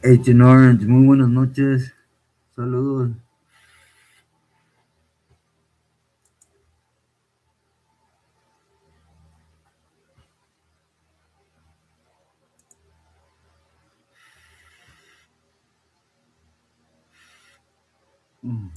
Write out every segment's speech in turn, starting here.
Agent Orange, muy buenas noches. Saludos. Mm,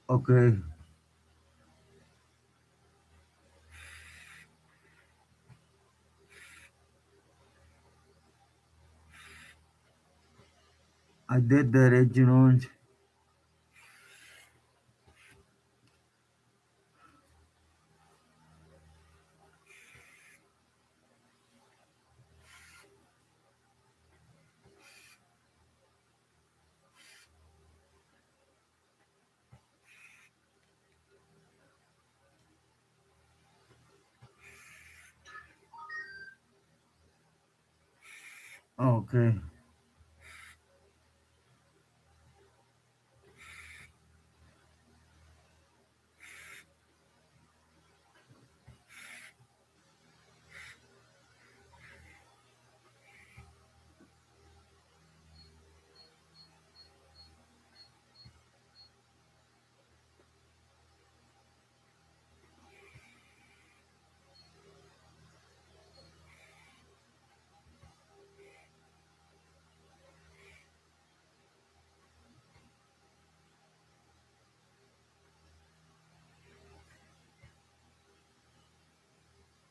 okay, I did that, Agent Orange. Okay,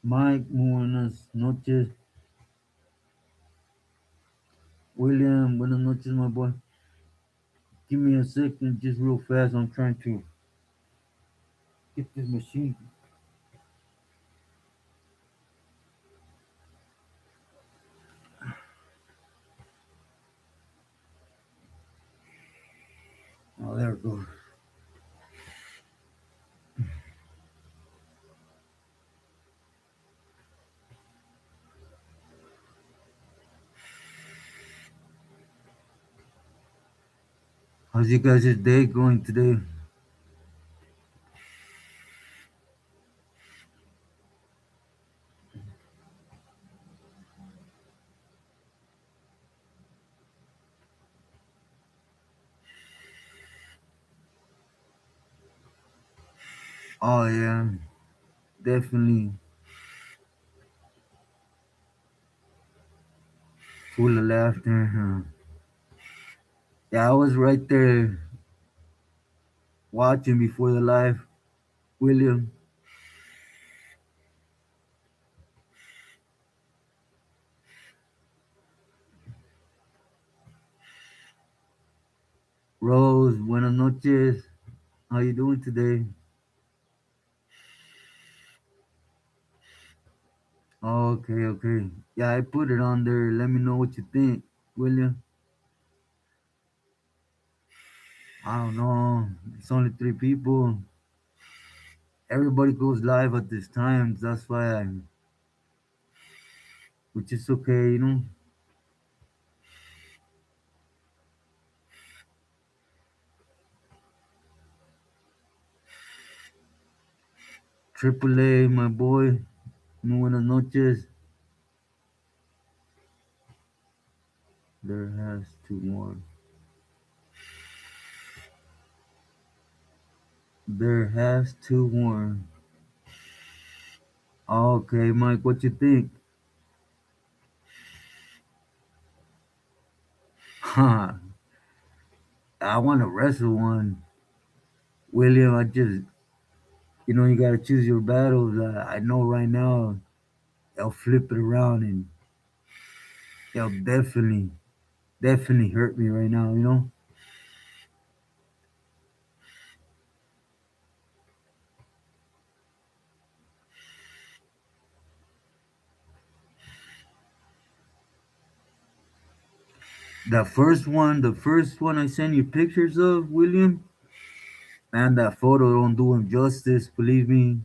Mike, muy buenas noches. William, buenas noches, my boy. Give me a second, just real fast. I'm trying to get this machine. Oh, there it goes. How's you guys' day going today? Oh, yeah, definitely full of laughter. Yeah, I was right there watching before the live. William, Rose, buenas noches. How you doing today? Okay, okay. Yeah, I put it on there. Let me know what you think, William. I don't know. It's only three people. Everybody goes live at this time. That's why which is okay. Triple A, my boy. Muy buenas noches. There has two more. There has two more. Okay, Mike, what you think? Huh. I want to wrestle one. William, you gotta choose your battles. I know right now they'll flip it around and they'll definitely hurt me right now. The first one I sent you pictures of, William, and that photo don't do him justice, believe me.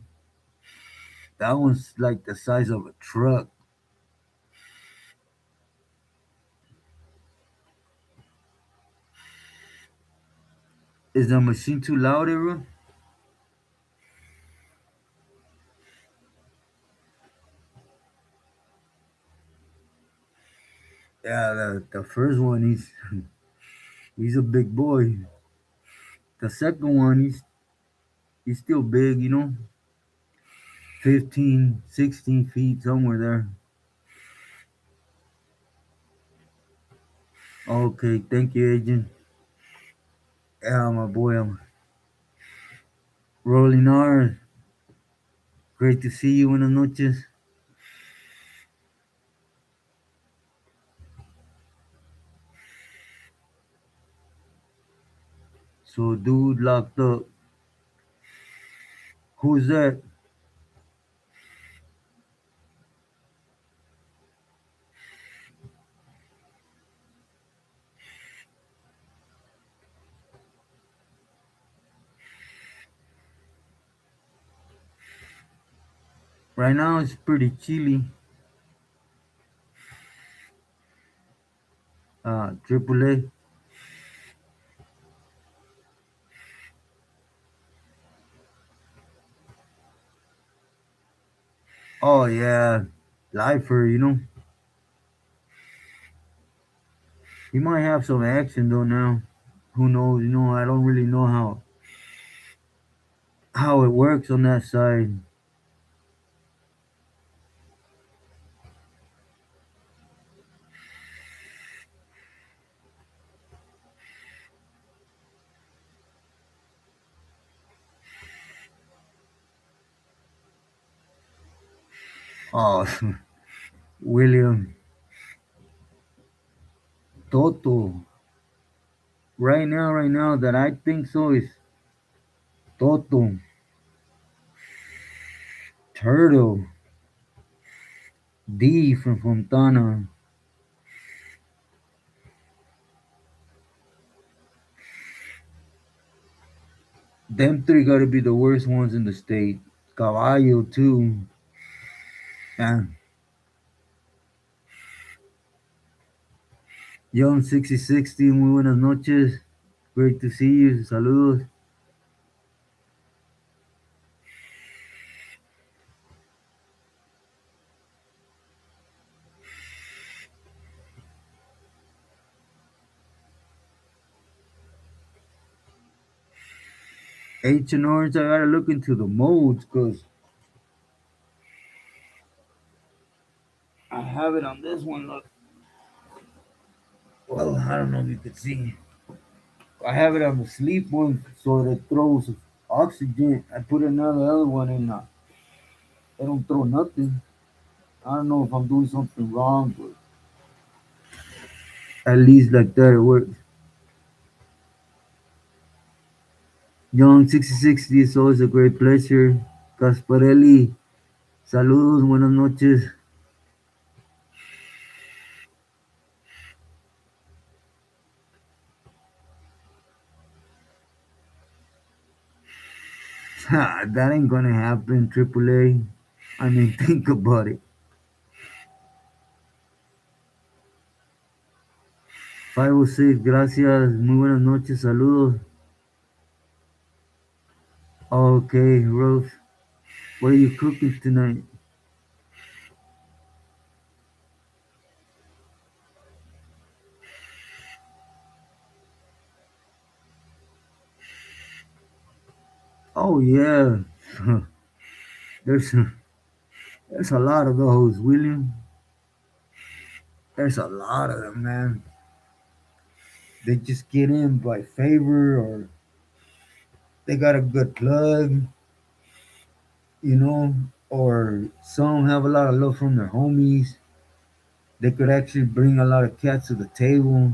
That one's like the size of a truck. Is the machine too loud, everyone? Yeah, the first one, he's a big boy. The second one, he's still big, 15, 16 feet, somewhere there. Okay, thank you, Agent. Yeah, my boy, I'm rolling R. Great to see you. Buenas noches. So, dude locked up. Who's that? Right now, it's pretty chilly. AAA. Oh, yeah. Lifer, He might have some action, though, now. Who knows? I don't really know how it works on that side. Oh, William. Toto. Right now, that I think so is Toto. Turtle. D from Fontana. Them three gotta be the worst ones in the state. Caballo, too. Yeah. Young 6060, muy buenas noches. Great to see you. Saludos. H and Orange, I gotta look into the modes because I have it on this one. Look. Well, I don't know if you could see. I have it on the sleep one so that it throws oxygen. I put another other one in. They don't throw nothing. I don't know if I'm doing something wrong, but at least like that it works. Young 6060, it's always a great pleasure. Gasparelli, saludos, buenas noches. That ain't gonna happen, AAA. I mean, think about it. 506, gracias, muy buenas noches, saludos. Okay, Rose, what are you cooking tonight? Oh, yeah. there's, there's a lot of those, William. There's a lot of them, man. They just get in by favor or they got a good plug, you know, or some have a lot of love from their homies. They could actually bring a lot of cats to the table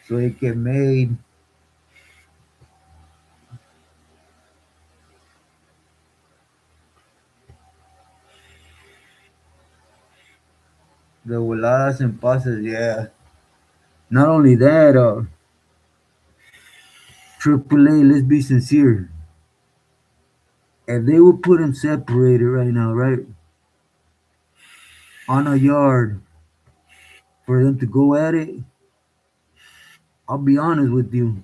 so it get made. The voladas and passes, yeah. Not only that, AAA, let's be sincere. If they would put them separated right now, right, on a yard for them to go at it, I'll be honest with you.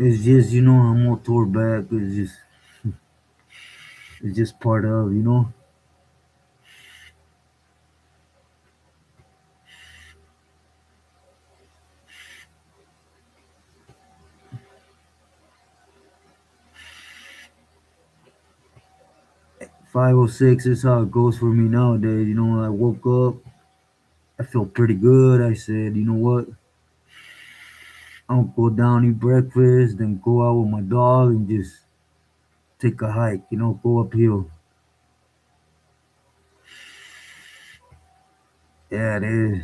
It's just, I'm all tore back. It's just part of. 506 is how it goes for me nowadays. I woke up, I felt pretty good. I said, you know what? I'll go down, eat breakfast, then go out with my dog and just take a hike, go uphill. Yeah, it is.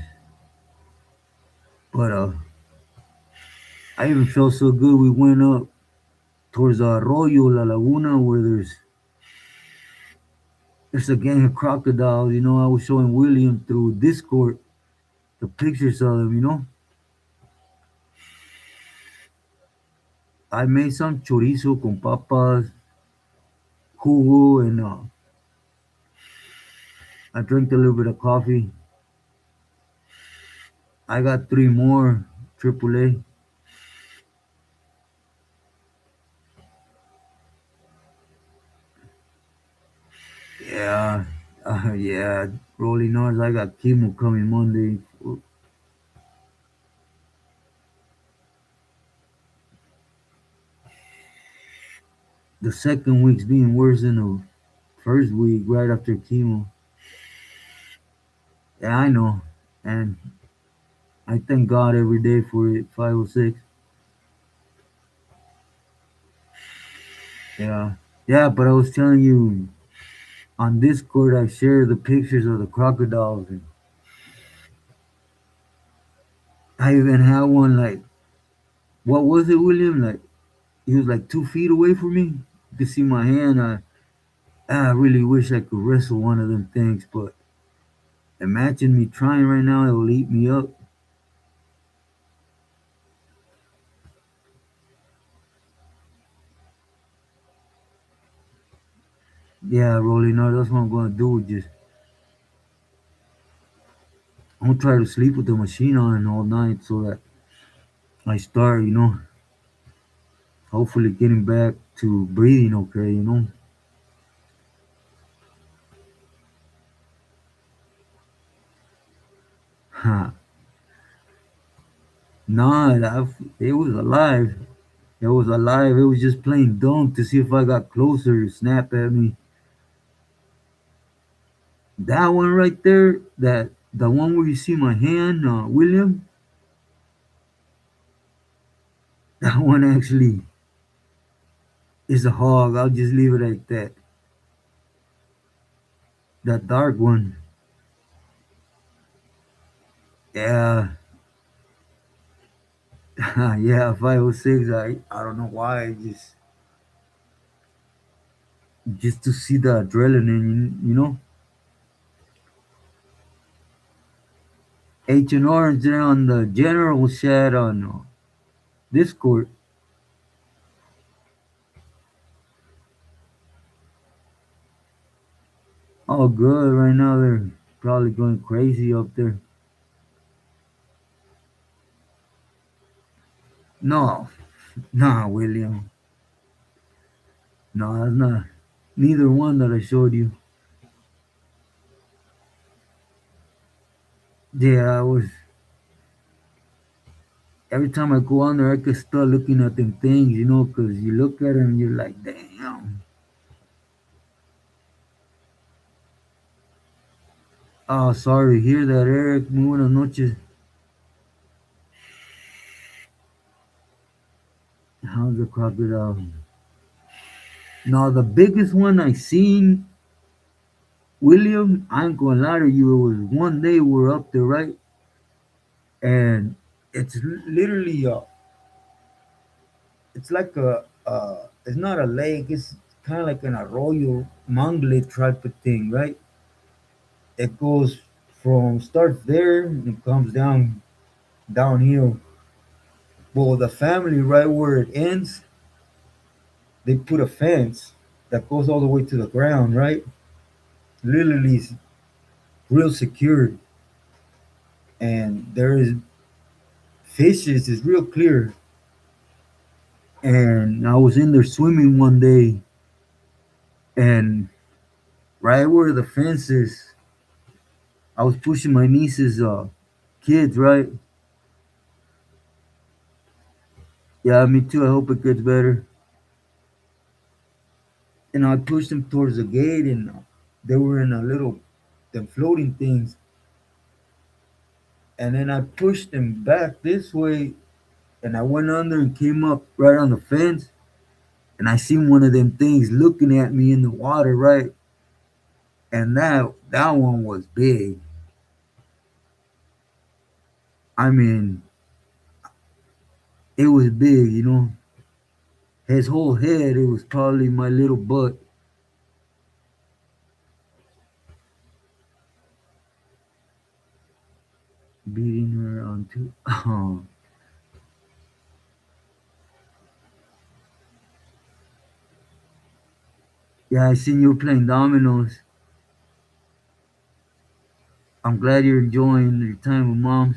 But I even felt so good. We went up towards Arroyo, La Laguna, where there's a gang of crocodiles. I was showing William through Discord the pictures of them. I made some chorizo con papas, jugo, and I drank a little bit of coffee. I got three more AAA. Yeah, yeah, rolling R's. I got chemo coming Monday. The second week's being worse than the first week right after chemo. Yeah, I know. And I thank God every day for it. 506. Yeah. Yeah, but I was telling you on Discord, I shared the pictures of the crocodiles. And I even had one like, what was it, William? Like, he was like 2 feet away from me. You could see my hand. I really wish I could wrestle one of them things, but imagine me trying right now, it'll eat me up. Yeah, rolling out. That's what I'm gonna do. I'm gonna try to sleep with the machine on all night so that I start, hopefully getting back to breathing okay. Ha. Nah, it was alive. It was alive. It was just playing dumb to see if I got closer, snap at me. That one right there, the one where you see my hand, William, that one actually is a hog. I'll just leave it like that. That dark one, yeah, yeah, 506. I don't know why. Just to see the adrenaline. H&R is there on the general chat on Discord. All good right now. They're probably going crazy up there. No, nah, William. No, that's not. Neither one that I showed you. Yeah, I was. Every time I go on there, I could start looking at them things, because you look at them and you're like, damn. Oh, sorry to hear that, Eric. Muy buenas noches. How's the crocodile? Now, the biggest one I seen, William, I ain't gonna lie to you, it was one day we were up there, right? And it's literally, it's like it's not a lake, it's kind of like an arroyo, mangle type of thing, right? It goes starts there and it comes downhill. Well, the family, right where it ends, they put a fence that goes all the way to the ground, right? Literally, it's real secured, and there is fishes. It's real clear, And I was in there swimming one day, and right where the fence is, I was pushing my niece's kids, right? Yeah, me too. I hope it gets better. And I pushed them towards the gate, and they were in a little, them floating things. And then I pushed them back this way, and I went under and came up right on the fence, and I seen one of them things looking at me in the water, right? And that one was big. I mean, it was big, you know. His whole head, it was probably my little butt. Beating her onto. Oh, yeah, I seen you playing dominoes. I'm glad you're enjoying your time with moms.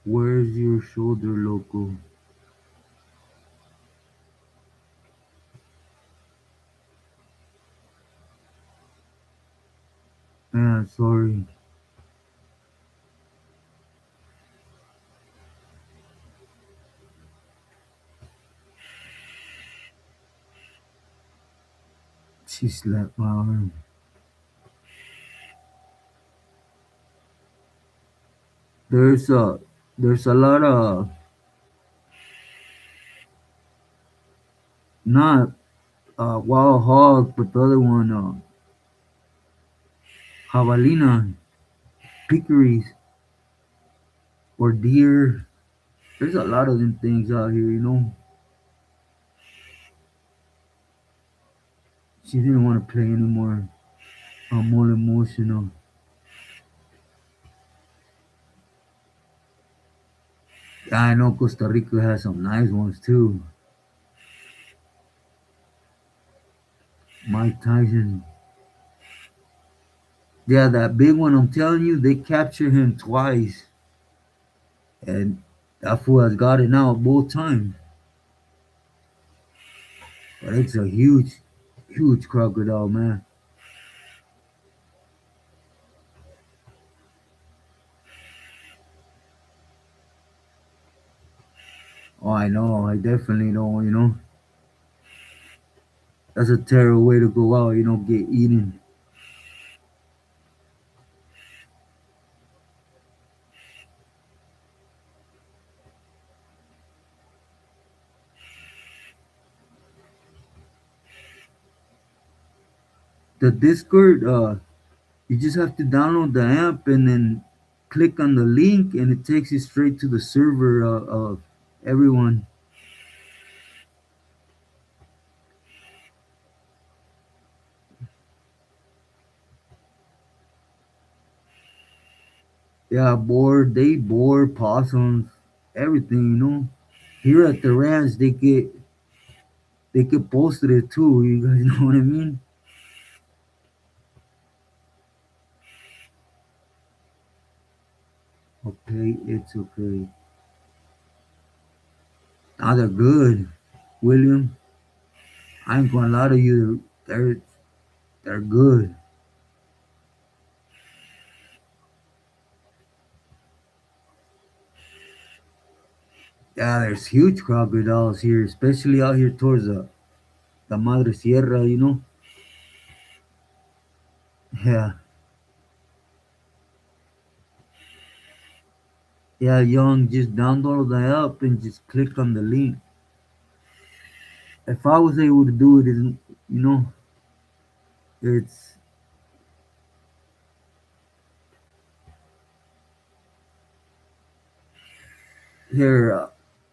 Where's your shoulder loco? Yeah, sorry. She slapped my arm. There's a there's a lot of not wild hog, but the other one jabalina, peccaries, or deer. There's a lot of them things out here, you know. She didn't want to play anymore. I'm all emotional. Yeah, I know Costa Rica has some nice ones too. Mike Tyson. Yeah, that big one, I'm telling you, they captured him twice. And that fool has got it out both times. But it's a huge, huge crocodile, man. Oh, I know. I definitely don't, you know. That's a terrible way to go out, you know, get eaten. The Discord, you just have to download the app and then click on the link, and it takes you straight to the server of everyone. Yeah, boar, possums, everything, you know. Here at the ranch, they get posted it too. You guys know what I mean? Okay, it's okay. Now they're good, William. I ain't gonna lie to you. They're good. Yeah, there's huge crocodiles here, especially out here towards the Madre Sierra. You know. Yeah, yeah, young. Just download the app and just click on the link. If I was able to do it, you know, it's here.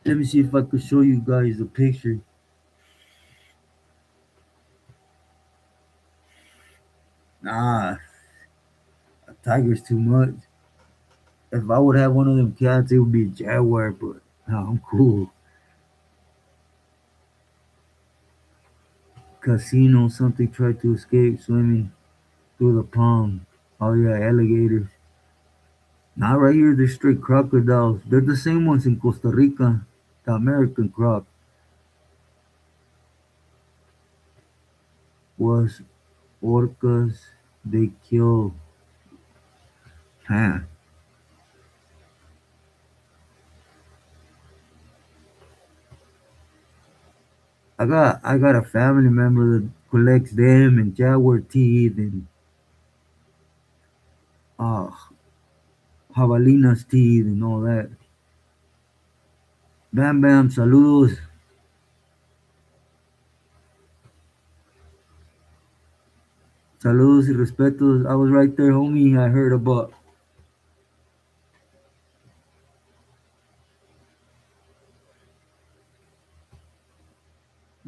Let me see if I could show you guys a picture. Nah, a tiger's too much. If I would have one of them cats, it would be a jaguar. But nah, I'm cool. Casino, something tried to escape swimming through the pond. Oh yeah, alligators. Not right here, they're straight crocodiles. They're the same ones in Costa Rica, the American croc. Was orcas, they kill. Huh. I got a family member that collects them and jaguar teeth and uh javelinas teeth and all that. Bam Bam, saludos. Saludos y respetos. I was right there, homie. I heard about.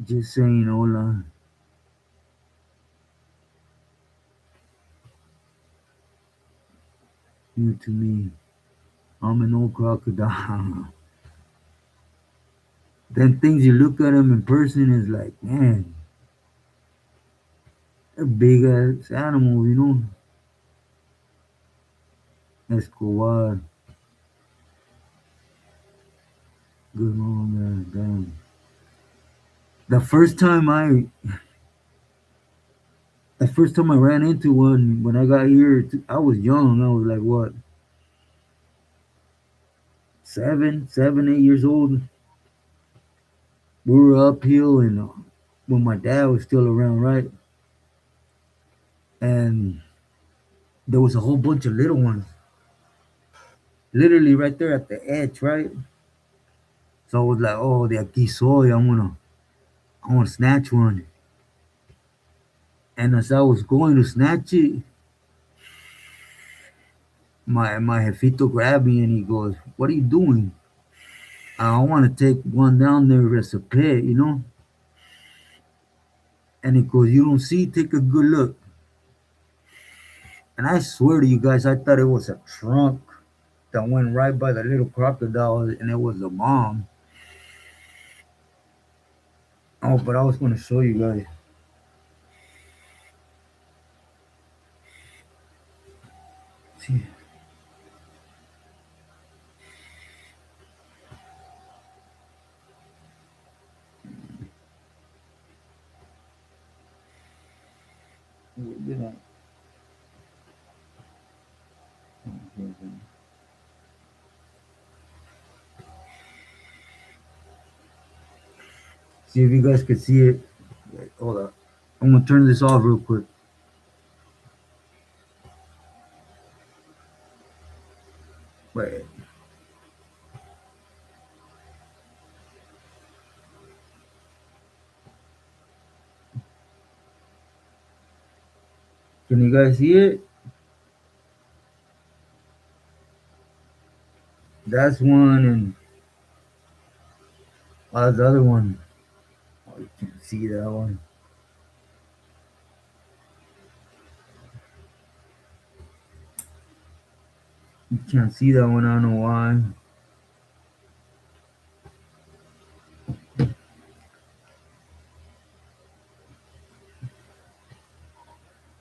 Just saying hola. You to me. I'm an old crocodile. Then things you look at them in person is like, man, they're big ass animals, you know. Escobar, good on man, damn. The first time I, the first time I ran into one when I got here, I was young. I was like what, 8 years old. We were uphill, and when my dad was still around, right? And there was a whole bunch of little ones, literally right there at the edge, right? So I was like, oh, de aquí soy. I want to snatch one. And as I was going to snatch it, my jefito grabbed me and he goes, "What are you doing?" I want to take one down there as a pet, you know. And he goes, "You don't see? Take a good look." And I swear to you guys, I thought it was a trunk that went right by the little crocodile, and it was a mom. Oh, but I was going to show you guys. See, see if you guys could see it. Wait, hold up. I'm gonna turn this off real quick. Wait, can you guys see it? That's one, and that's the other one. Oh, you can't see that one. You can't see that one. I don't know why.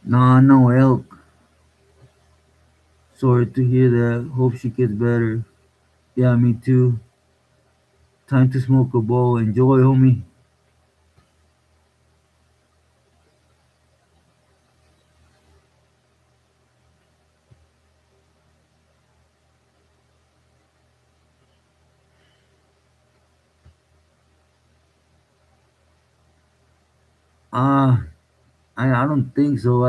Nah, no elk. Sorry to hear that. Hope she gets better. Yeah, me too. Time to smoke a bowl. Enjoy, homie. Ah, I don't think so.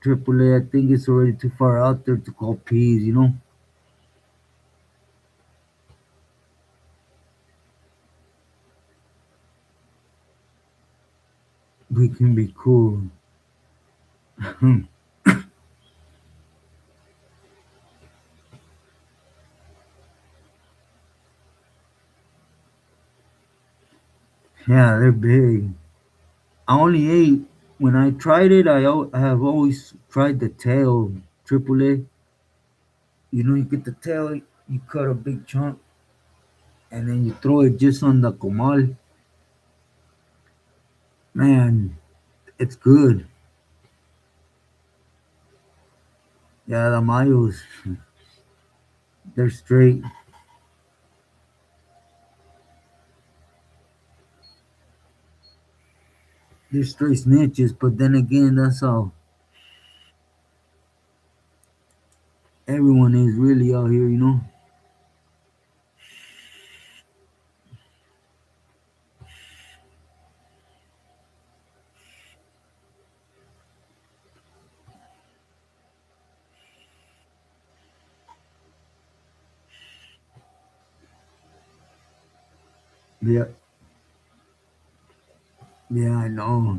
AAA, I think it's already too far out there to call peas, you know? We can be cool. Yeah, they're big. I only ate, when I tried it, I have always tried the tail, AAA. You know, you get the tail, you cut a big chunk, and then you throw it just on the comal. Man, it's good. Yeah, the mayos. They're straight. They're straight snitches. But then again, that's how everyone is really out here, you know. Yeah, yeah, I know.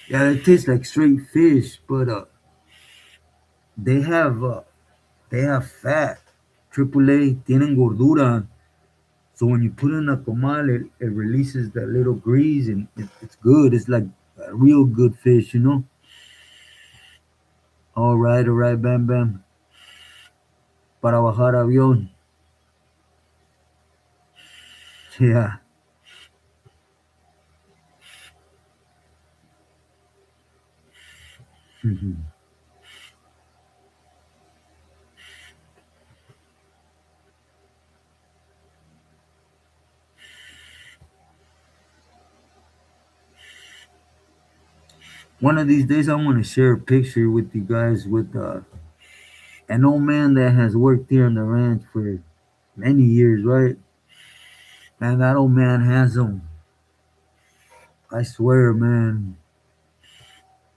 Yeah, it tastes like straight fish, but they have uh, they have fat. Triple A tienen gordura. So when you put in a comal, it releases that little grease and it's good. It's like a real good fish, you know. All right, bam, bam. Para bajar avión. Yeah. One of these days, I want to share a picture with you guys with an old man that has worked here on the ranch for many years, right? And that old man has them. I swear, man.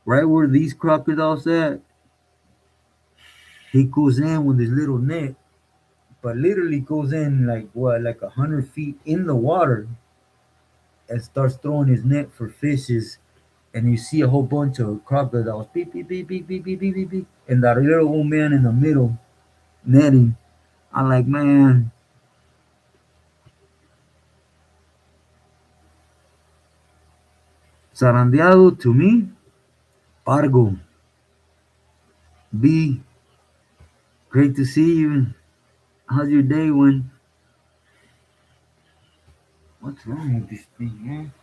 Right where these crocodiles at, he goes in with his little net, but literally goes in like what, like 100 feet in the water and starts throwing his net for fishes. And you see a whole bunch of crocodiles, beep, beep, beep, beep, beep, beep, beep, beep, beep. And that little old man in the middle netting. I'm like, man, zarandeado to me, Pargo. B, great to see you. How's your day when? What's wrong with this thing, man?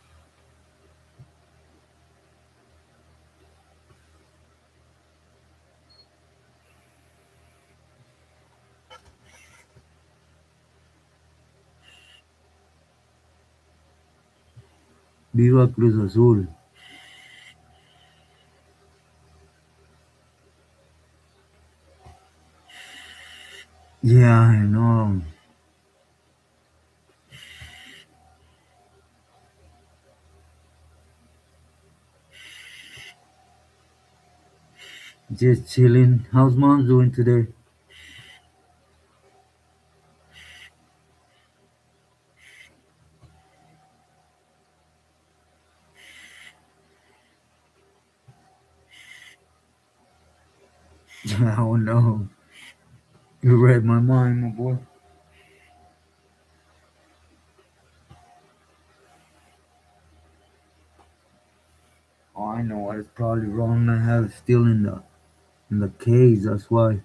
Viva Cruz Azul. Yeah, I know. Just chilling. How's mom doing today? Oh no. You read my mind, my boy. Oh, I know what is probably wrong. I have it still in the cage. That's why.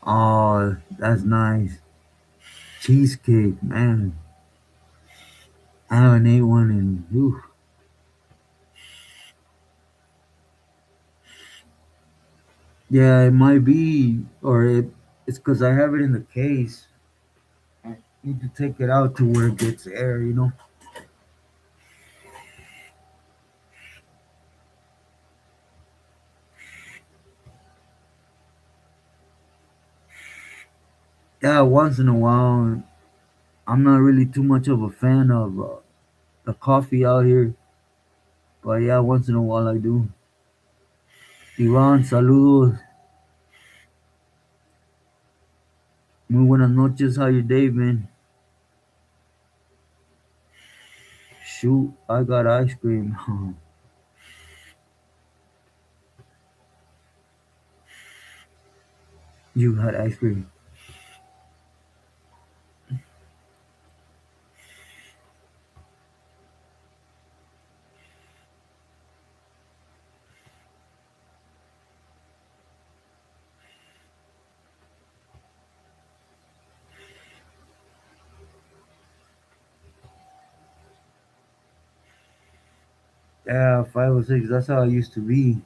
Oh, that's nice. Cheesecake, man. I haven't ate one in. Oof. Yeah, it might be, or it's because I have it in the case. I need to take it out to where it gets air, you know. Yeah, once in a while. I'm not really too much of a fan of the coffee out here, but yeah, once in a while I do. Iván, saludos. Muy buenas noches. How your day been? Shoot, I got ice cream. You got ice cream. Yeah, 5 or 6. That's how I used to be.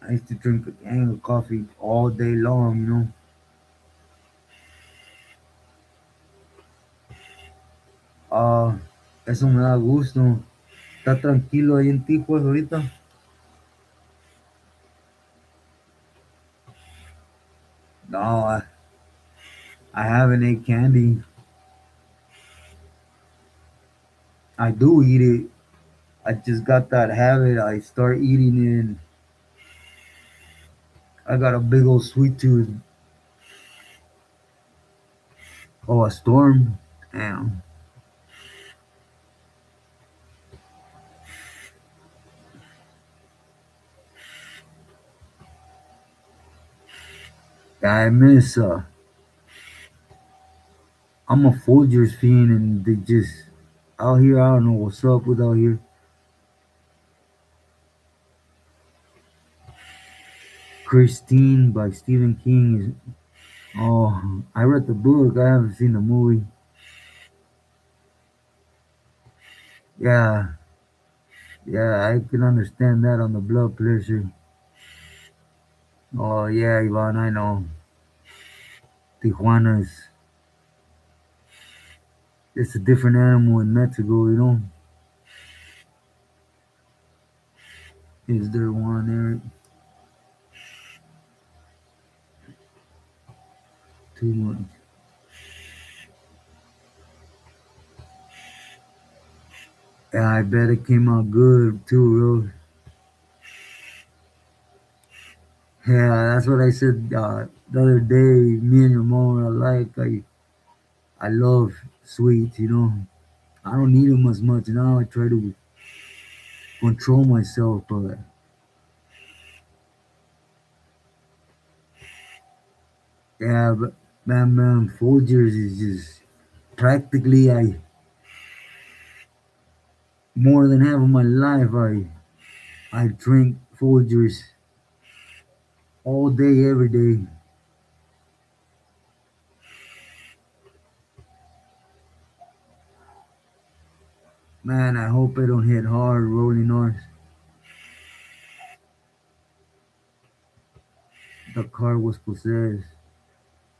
I used to drink a can of coffee all day long, you know. Ah, eso me da gusto. Está tranquilo ahí en Tijuas ahorita. No, I haven't ate candy. I do eat it. I just got that habit. I start eating it. And I got a big old sweet tooth. Oh, a storm. Damn. Yeah, I miss. I'm a Folgers fiend, and they just out here. I don't know what's up with out here. Christine by Stephen King is. Oh, I read the book. I haven't seen the movie. Yeah, yeah, I can understand that on the blood pressure. Oh yeah, Ivan, I know. Tijuana's it's a different animal in Mexico, you know. Is there one there? Too much. Yeah, I bet it came out good too, bro. Yeah, that's what I said the other day. Me and your mom are alike. I love sweets, you know. I don't eat them as much now. I try to control myself, but yeah, but man, Folgers is just practically I more than half of my life I drink Folgers all day, every day. Man, I hope I don't hit hard rolling north. The car was possessed.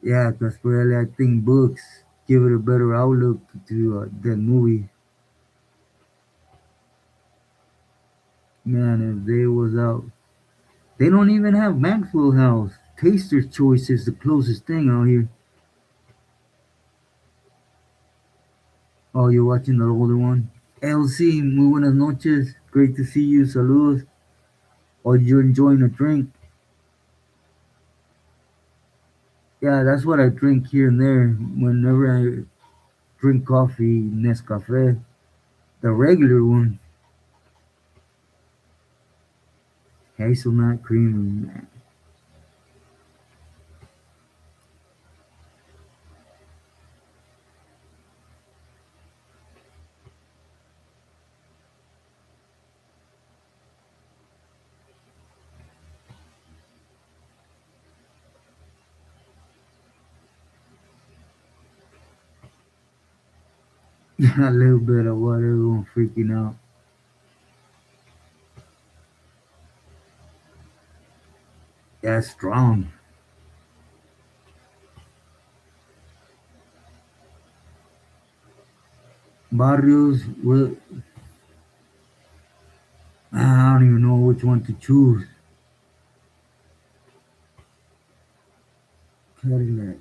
Yeah, because really I think books give it a better outlook to that movie. Man, if they was out, they don't even have Maxwell House. Taster's Choice is the closest thing out here. Oh, you're watching the older one? LC, muy buenas noches. Great to see you. Saludos. Or you're enjoying a drink? Yeah, that's what I drink here and there. Whenever I drink coffee, Nescafe, the regular one, hazelnut cream. A little bit of what everyone freaking out. Yeah, strong. Barrios, well, I don't even know which one to choose. Cadillac.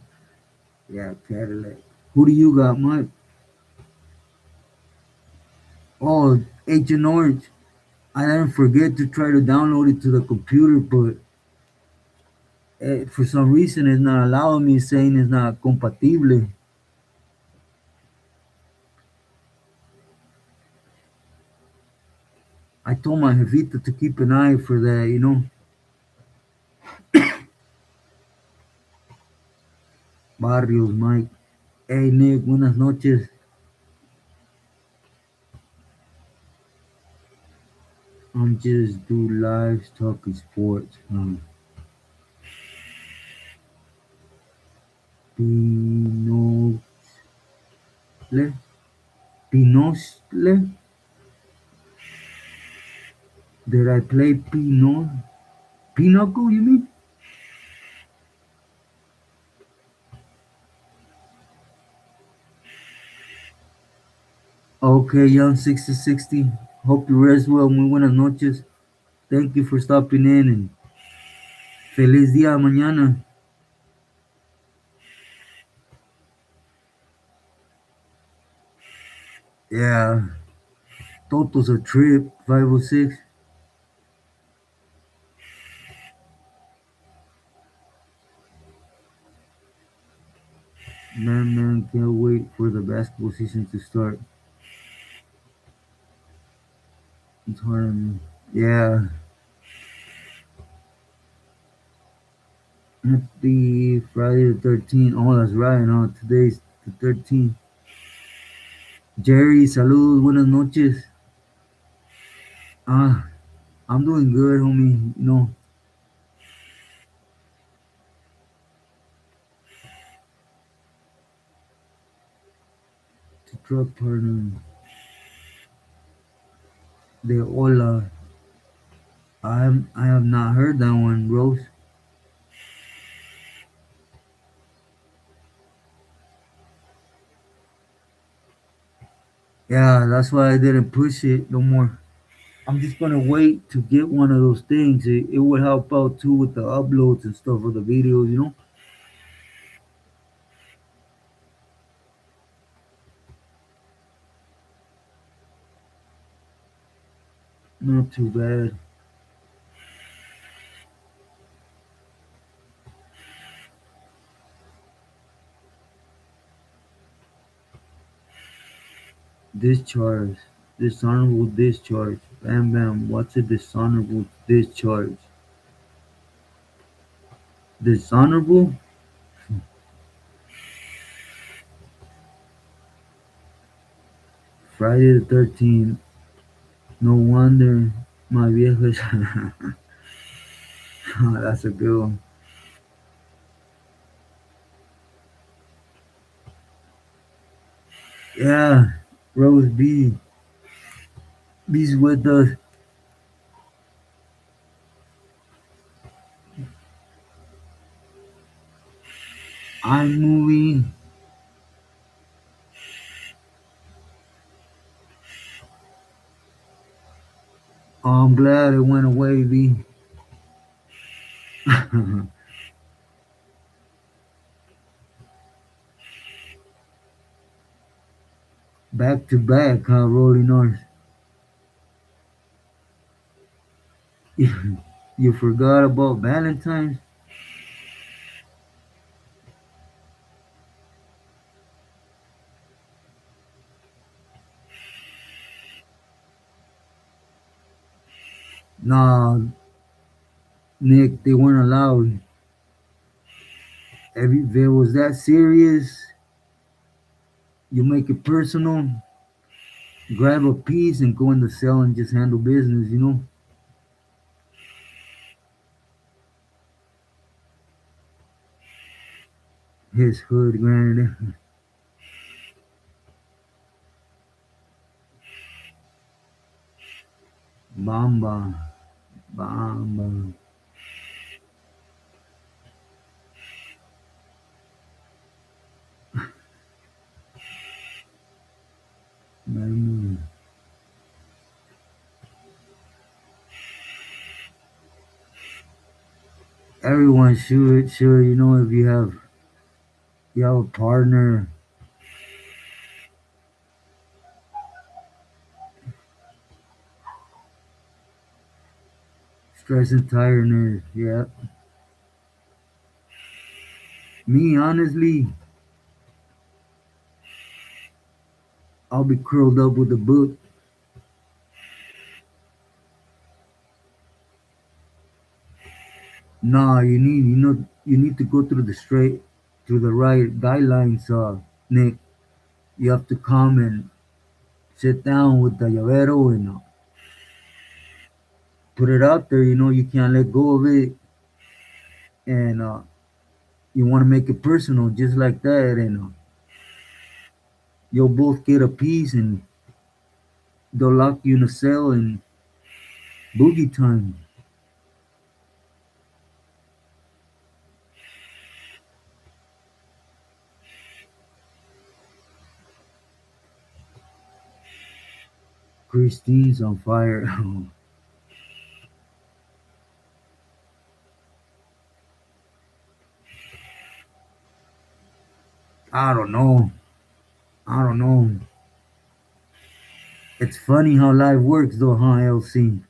Yeah, Cadillac. Who do you got, Mike? Oh, Agent Orange. I didn't forget to try to download it to the computer, but for some reason it's not allowing me, saying it's not compatible. I told my jefita to keep an eye for that, you know. Barrios, Mike. Hey, Nick, buenas noches. I'm just do live talking sports. Pinocle? Pinocle? Did I play Pinochle, you mean? Okay, young 6060. Hope you rest well. Muy buenas noches. Thank you for stopping in and feliz día mañana. Yeah, Toto's a trip. 506. Man, can't wait for the basketball season to start. It's hard on me. Yeah, happy Friday the 13th. Oh, that's right. No, today's the 13th. Jerry, salud, buenas noches. Ah, I'm doing good, homie. The truck partner, the Ola. I have not heard that one, Rose. Yeah, that's why I didn't push it no more. I'm just gonna wait to get one of those things. It would help out too with the uploads and stuff of the videos. Not too bad. Discharge. Dishonorable discharge. Bam bam. What's a dishonorable discharge? Dishonorable? Friday the 13th. No wonder my vieja. That's a good one. Yeah. Rose B. B's with us. iMovie. Oh, I'm glad it went away, B. Back to back, huh, Rolling North? You forgot about Valentine's? Nah, Nick, they weren't allowed. If it was that serious, you make it personal, grab a piece and go in the cell and just handle business. His hood, granted. Bamba. Bamba. Man. Everyone should, sure, if you have a partner, stress and tiredness, yeah. Me, honestly, I'll be curled up with a book. Nah, you need to go through the right guidelines, Nick. You have to come and sit down with the llavero and put it out there. You can't let go of it, and you want to make it personal, just like that, and you'll both get a piece, and they'll lock you in a cell, and Boogie time. Christine's on fire. I don't know. I don't know. It's funny how life works though, huh, LC?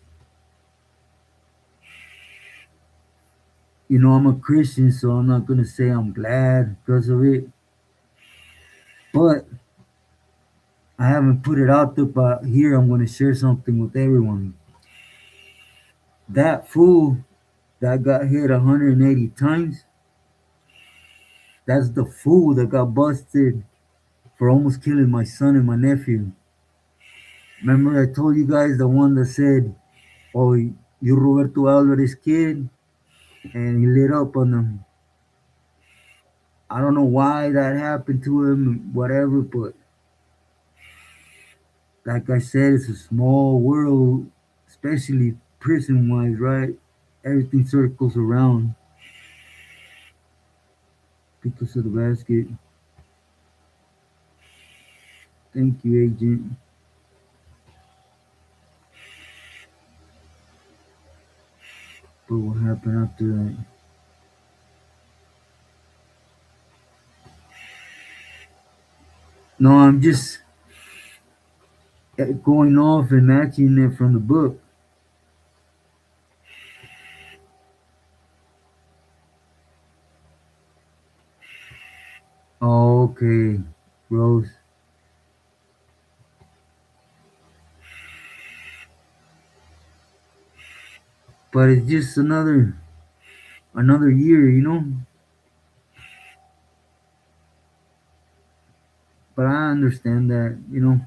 You know, I'm a Christian, so I'm not gonna say I'm glad because of it. But I haven't put it out there, but here I'm gonna share something with everyone. That fool that got hit 180 times, that's the fool that got busted for almost killing my son and my nephew. Remember I told you guys the one that said, oh, you Roberto Alvarez kid, and he lit up on them. I don't know why that happened to him, whatever, but like I said, it's a small world, especially prison wise, right? Everything circles around because of the basket. Thank you, agent. But what happened after that? No, I'm just going off and matching it from the book. Oh, okay, Rose. But it's just another year, you know. But I understand that, you know.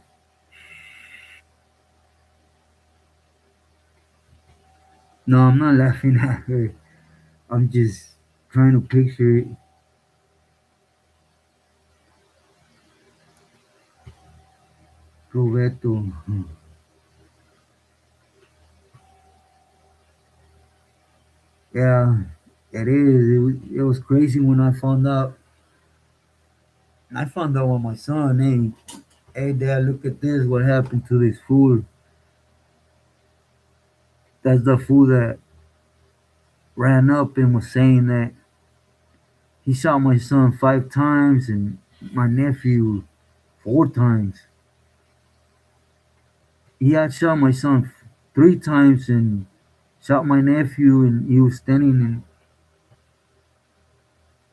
No, I'm not laughing at her. I'm just trying to picture it. Roberto. Yeah, it is. It was crazy when I found out. I found out with my son, hey, dad, look at this. What happened to this fool? That's the fool that ran up and was saying that he shot my son 5 times and my nephew 4 times. He had shot my son 3 times and shot my nephew, and he was standing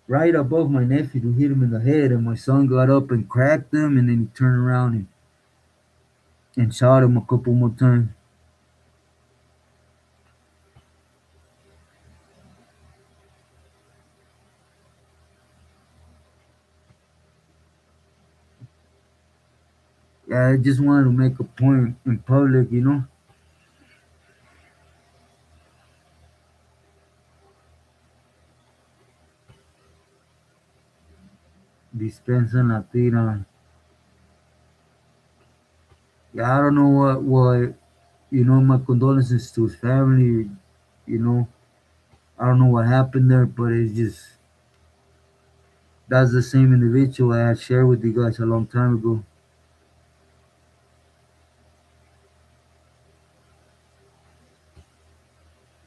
right above my nephew to hit him in the head. And my son got up and cracked him, and then he turned around and shot him a couple more times. Yeah, I just wanted to make a point in public, you know. Dispensa Latina. Yeah, I don't know what you know. My condolences to his family. You know, I don't know what happened there, but it's just that's the same individual I had shared with you guys a long time ago.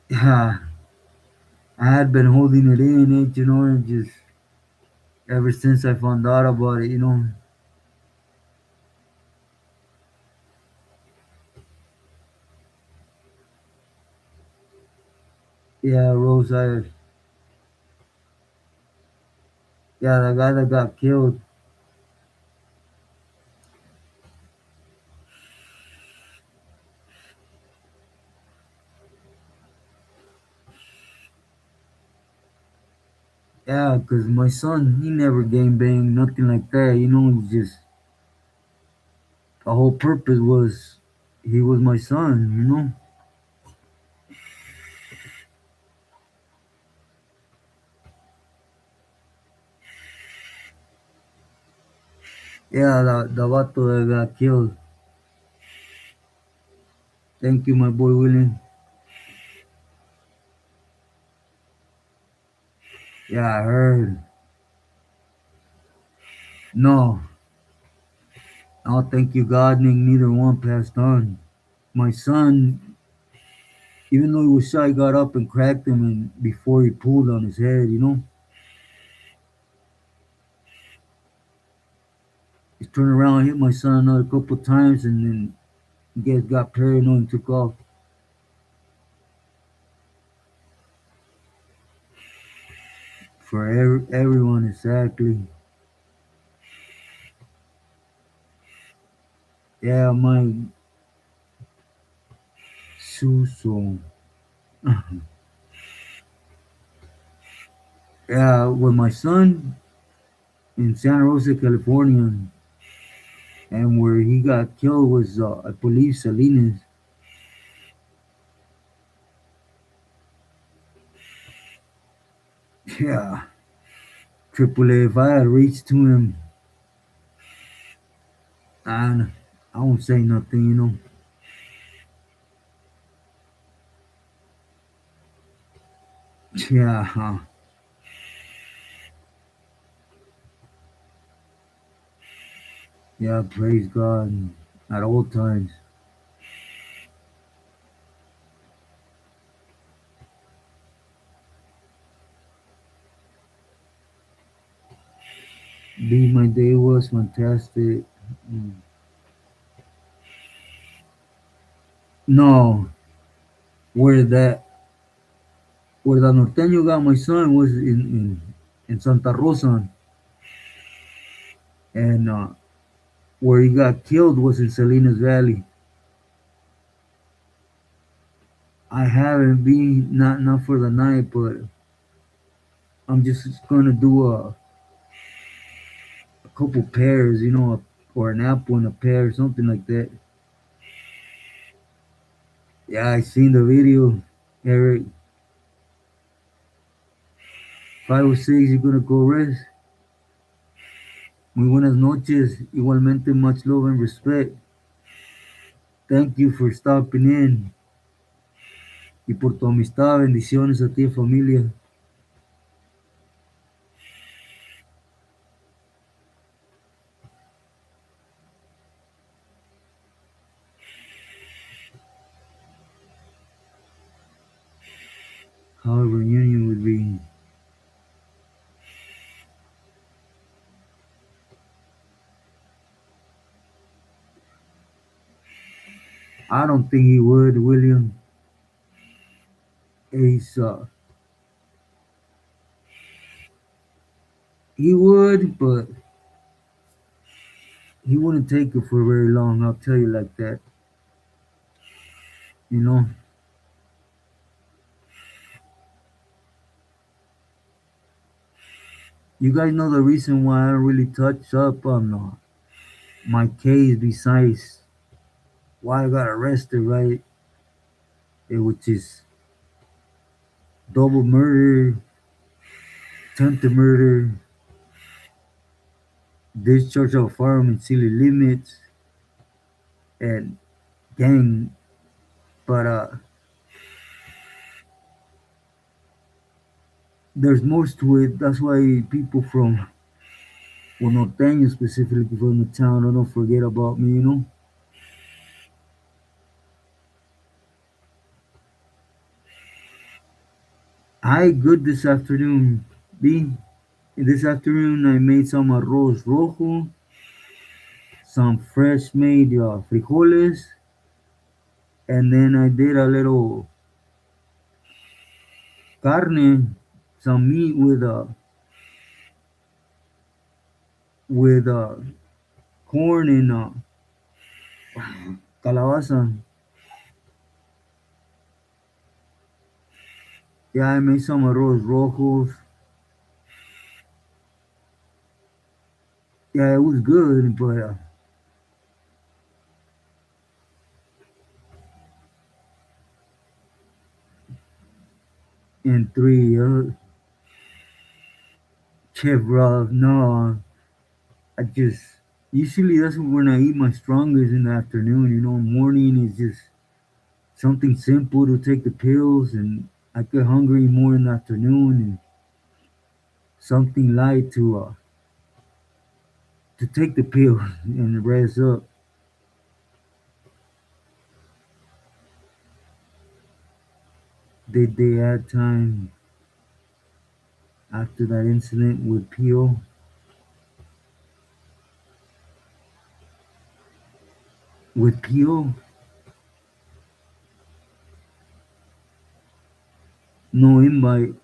Yeah, I had been holding it in, you know, and just ever since I found out about it, you know. Yeah, Rose, yeah, the guy that got killed. Yeah, cause my son, he never game banged, nothing like that, you know. It's just the whole purpose was he was my son, you know. Yeah, the vato that got killed. Thank you, my boy William. Yeah, I heard. No, I don't thank you, God. Neither one passed on. My son, even though he was shy, got up and cracked him, and before he pulled on his head, he turned around, hit my son another couple of times, and then he got paranoid and took off. For everyone, exactly. Yeah, my Suso. Yeah, with my son in Santa Rosa, California, and where he got killed was, I believe, Salinas. Yeah, Triple A. If I had reached to him, I, I won't say nothing. Yeah, yeah, praise God at all times. My day was fantastic. Mm. No, where that where the norteño got my son was in Santa Rosa, and where he got killed was in Salinas Valley. I haven't been, not for the night, but I'm just gonna do a couple pairs, or an apple and a pear, something like that. Yeah, I seen the video, Eric. 5 or 6, you're gonna go rest. Muy buenas noches. Igualmente, much love and respect. Thank you for stopping in y por tu amistad. Bendiciones a ti, familia. How a reunion would be. I don't think he would, William. He's he would, but he wouldn't take it for very long. I'll tell you like that. You know. You guys know the reason why I don't really touch up on my case besides why I got arrested, right? Which is double murder, attempted murder, discharge of a firearm in silly limits, and gang. But there's more to it. That's why people from, well, Norteño specifically from the town, don't forget about me. I good this afternoon, B. This afternoon I made some arroz rojo, some fresh made frijoles, and then I did a little carne, some meat with corn and calabaza. Yeah, I made some arroz rojos. Yeah, it was good, but in three, Chef Rob, no, I just usually that's when I eat my strongest in the afternoon. Morning is just something simple to take the pills, and I get hungry more in the afternoon, something light to take the pill and rest up. They had time after that incident with Pio. With Pio, no invite.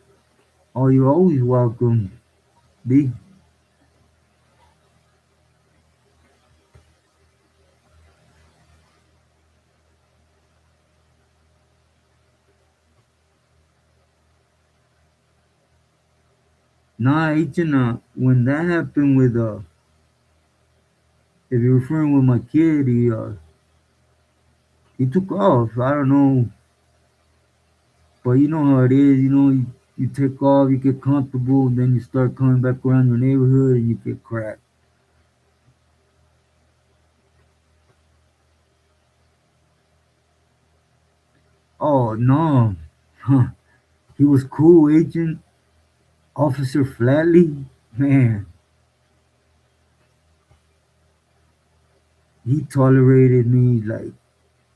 Oh, you're always welcome, B. Nah, Agent, when that happened with if you're referring with my kid, he took off. I don't know, but you know how it is. You take off, you get comfortable, then you start coming back around your neighborhood, and you get cracked. Oh no, huh. He was cool, Agent Officer Flatley. Man, he tolerated me like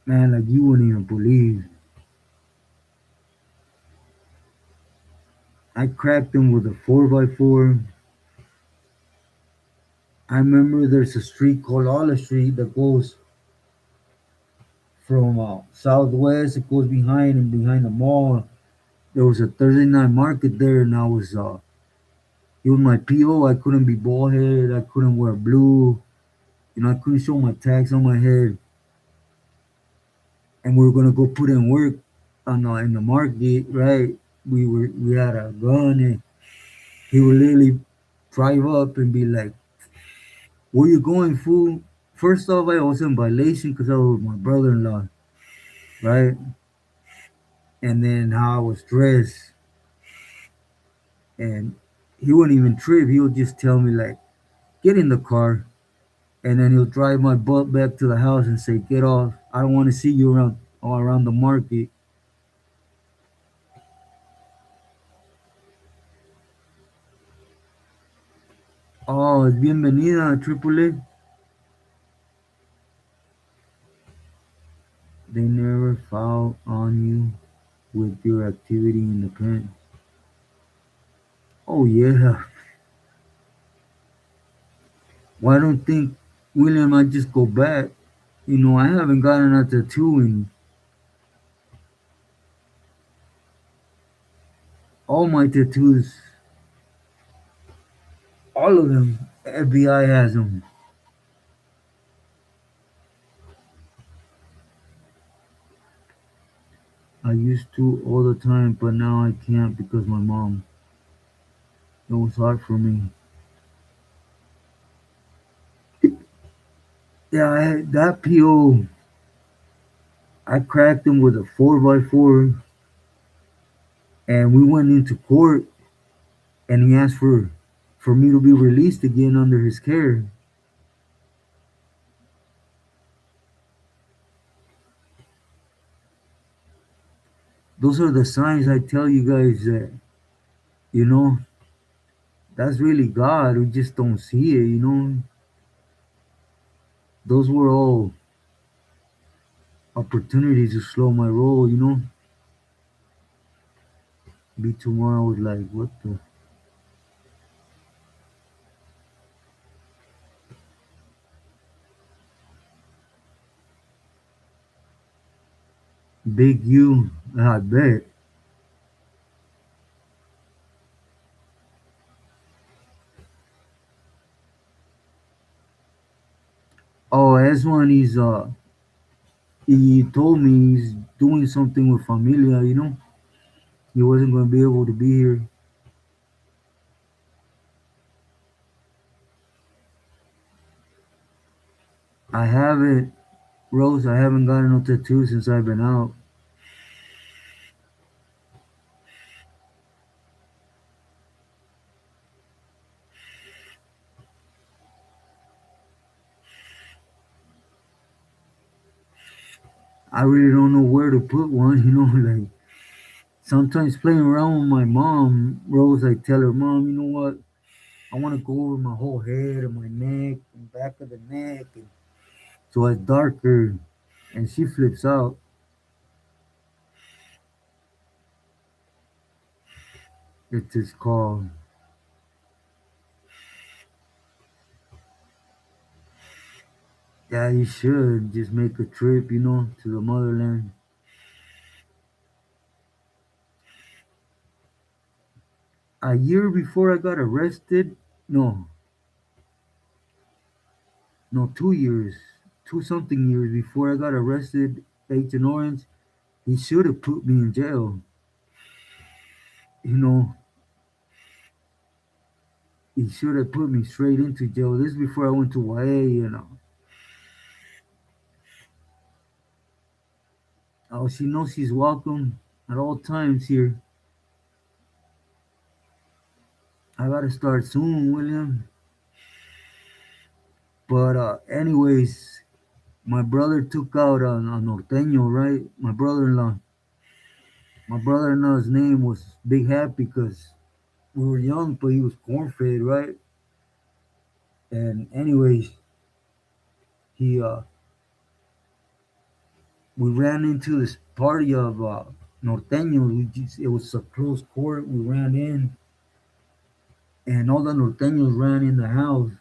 man, like you wouldn't even believe. I cracked him with a 4x4. I remember there's a street called Olive Street that goes from southwest. It goes behind and behind the mall. There was a Thursday night market there, and I was it was my PO. I couldn't be bald headed. I couldn't wear blue. I couldn't show my tags on my head. And we were gonna go put in work on in the market, right? We had a gun, and he would literally drive up and be like, "Where you going, fool?" First off, I was in violation because I was with my brother-in-law, right? And then how I was dressed, and he wouldn't even trip. He would just tell me like, "Get in the car," and then he'll drive my butt back to the house and say, "Get off. I don't want to see you around all around the market." Oh, bienvenida, Triple A. They never foul on you with your activity in the pen. Oh yeah. Why don't think William might just go back? I haven't gotten a tattoo in all my tattoos, all of them. FBI has them. I used to all the time, but now I can't because my mom. It was hard for me. Yeah, that PO, I cracked him with a 4x4, and we went into court, and he asked for me to be released again under his care. Those are the signs I tell you guys that, you know, that's really God. We just don't see it. Those were all opportunities to slow my roll. Be tomorrow was like, what the big you, I bet. Oh, as one he told me he's doing something with Familia. He wasn't gonna be able to be here. I haven't Rose, I haven't gotten no tattoo since I've been out. I really don't know where to put one, like Sometimes playing around with my mom, Rose, I tell her, Mom, you know what? I want to go over my whole head and my neck and back of the neck, and so it's darker. And she flips out. It's just called, yeah, you should just make a trip, to the motherland. A year before I got arrested, no, no, 2 years, two something years before I got arrested, Agent Orange, he should have put me in jail. You know, he should have put me straight into jail. This is before I went to YA. Oh, she knows she's welcome at all times here. I gotta start soon, William. But anyways, my brother took out a norteño, right? My brother-in-law's name was Big Happy because we were young, but he was corn-fed, right? And anyways, he we ran into this party of norteños. It was a close court. We ran in, and all the norteños ran in the house.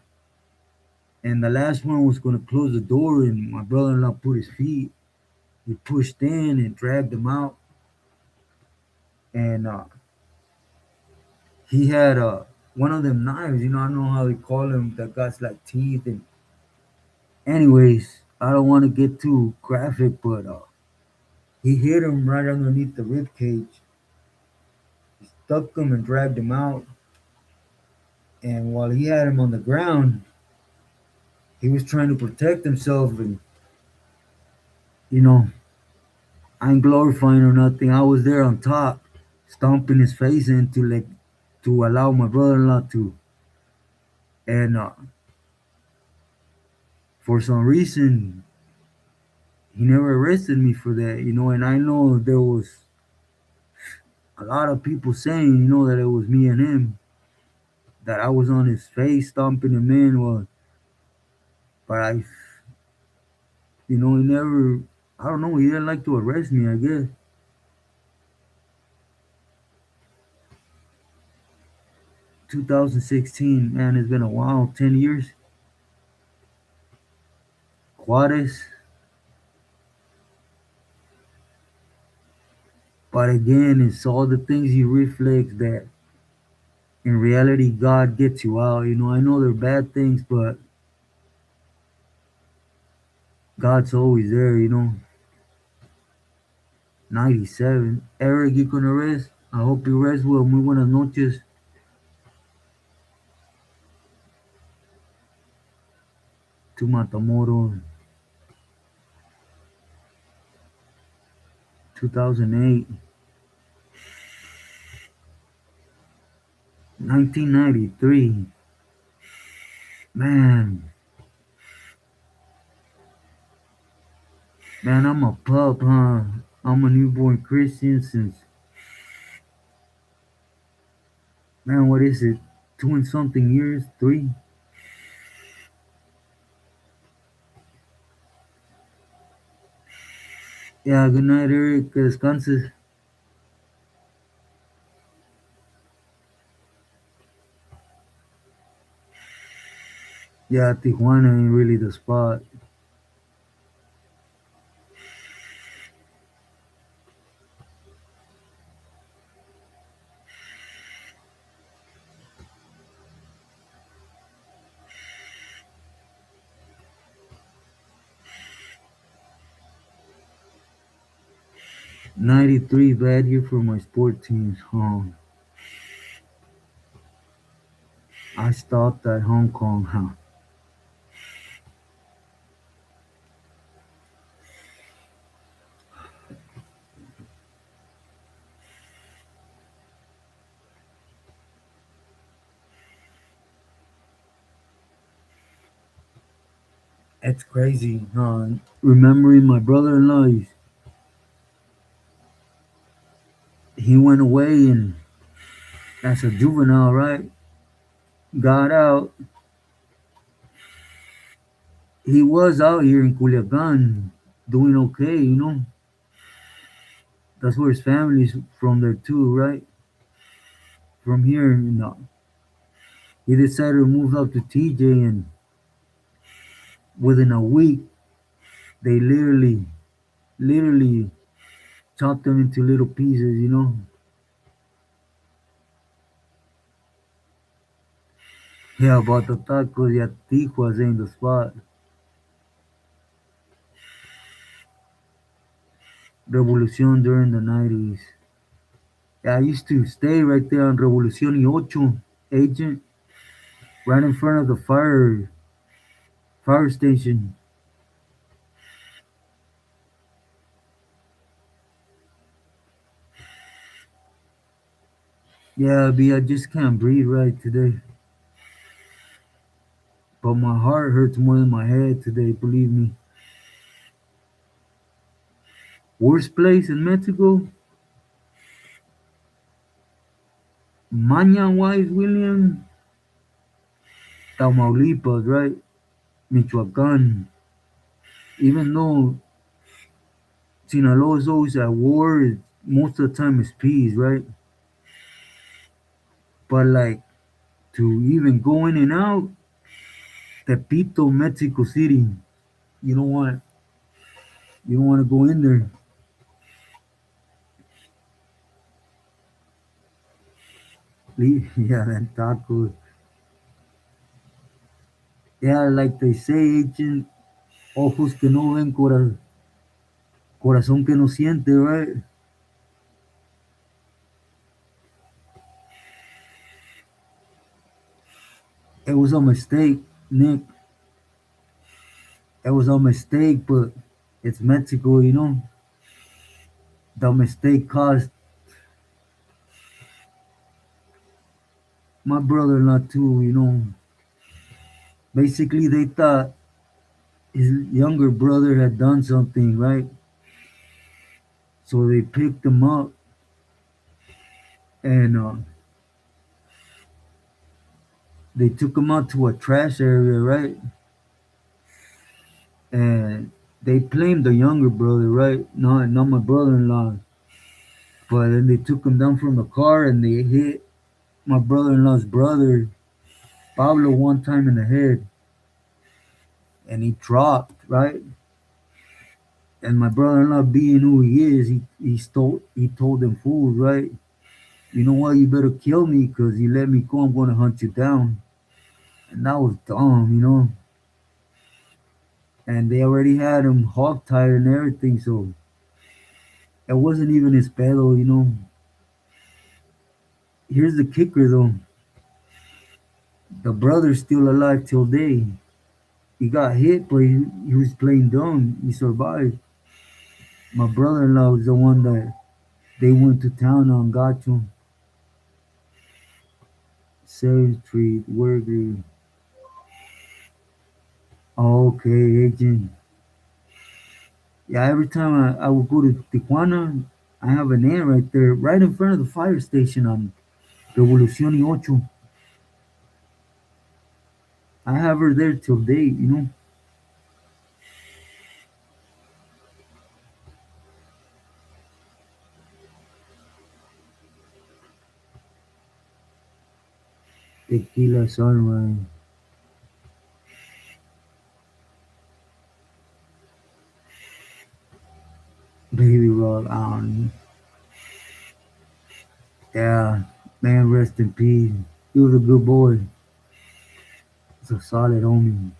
And the last one was going to close the door, and my brother-in-law put his feet. He pushed in and dragged him out, and he had one of them knives. I don't know how they call them that got like teeth. And anyways, I don't want to get too graphic, but he hit him right underneath the rib cage, stuck him and dragged him out. And while he had him on the ground, he was trying to protect himself. And you know, I ain't glorifying or nothing. I was there on top, stomping his face in to allow my brother-in-law to. And for some reason, he never arrested me for that. And I know there was a lot of people saying, that it was me and him, that I was on his face stomping him in. Well, but he never. I don't know. He didn't like to arrest me. I guess 2016. Man, it's been a while. 10 years. Juarez. But again, it's all the things you reflect that in reality God gets you out. I know they're bad things, but God's always there. 97. Eric, you can rest. I hope you rest well. Muy buenas noches. To Matamoros, 2008, 1993. Man, man, I'm a pup, huh? I'm a newborn Christian since, man, what is it? Two and something years? Three? Yeah, good night, Eric. Que descanses. Yeah, Tijuana ain't really the spot. 93 bad year for my sport teams. I stopped at Hong Kong, huh? It's crazy, huh? Remembering my brother-in-law, he went away and as a juvenile, right? Got out. He was out here in Culiacan doing okay, you know. That's where his family's from there too, right? From here, you know. He decided to move up to TJ, and within a week, they literally chopped them into little pieces, you know. Yeah, about the tacos, yeah, Tijuas ain't the spot. Revolucion during the 90s. Yeah, I used to stay right there on Revolucion y Ocho, agent, right in front of the fire station. Yeah, B, I just can't breathe right today. But my heart hurts more than my head today, believe me. Worst place in Mexico? Maña wise, William, Tamaulipas, right? Michoacan. Even though Sinaloa is always at war, most of the time it's peace, right? But like to even go in and out, Tepito, Mexico City, you don't want you don't want to go in there. Yeah, that taco. Yeah, like they say, ancient ojos que no ven, corazón que no siente, right? It was a mistake, Nick. It was a mistake, but it's Mexico, you know. The mistake cost my brother-in-law too, you know. Basically, they thought his younger brother had done something, right? So they picked him up and they took him out to a trash area, right? And they blamed the younger brother, right? Not my brother-in-law. But then they took him down from the car and they hit my brother-in-law's brother, Pablo, one time in the head, and he dropped, right? And my brother-in-law, being who he is, he told them fools, right? You know what? You better kill me because you let me go. I'm going to hunt you down. And that was dumb, you know. And they already had him hog-tied and everything, so it wasn't even his pedo, you know. Here's the kicker, though. The brother's still alive till day. He got hit, but he was playing dumb. He survived. My brother-in-law was the one that they went to town on, got you. 7th Street, Worker. Okay, agent. Yeah, every time I would go to Tijuana, I have an aunt right there, right in front of the fire station on Revolucion y Ocho. I have her there till date, you know. Tequila Sunrise, Baby Rock, I don't know. Yeah, man, rest in peace. He was a good boy. He's a solid homie.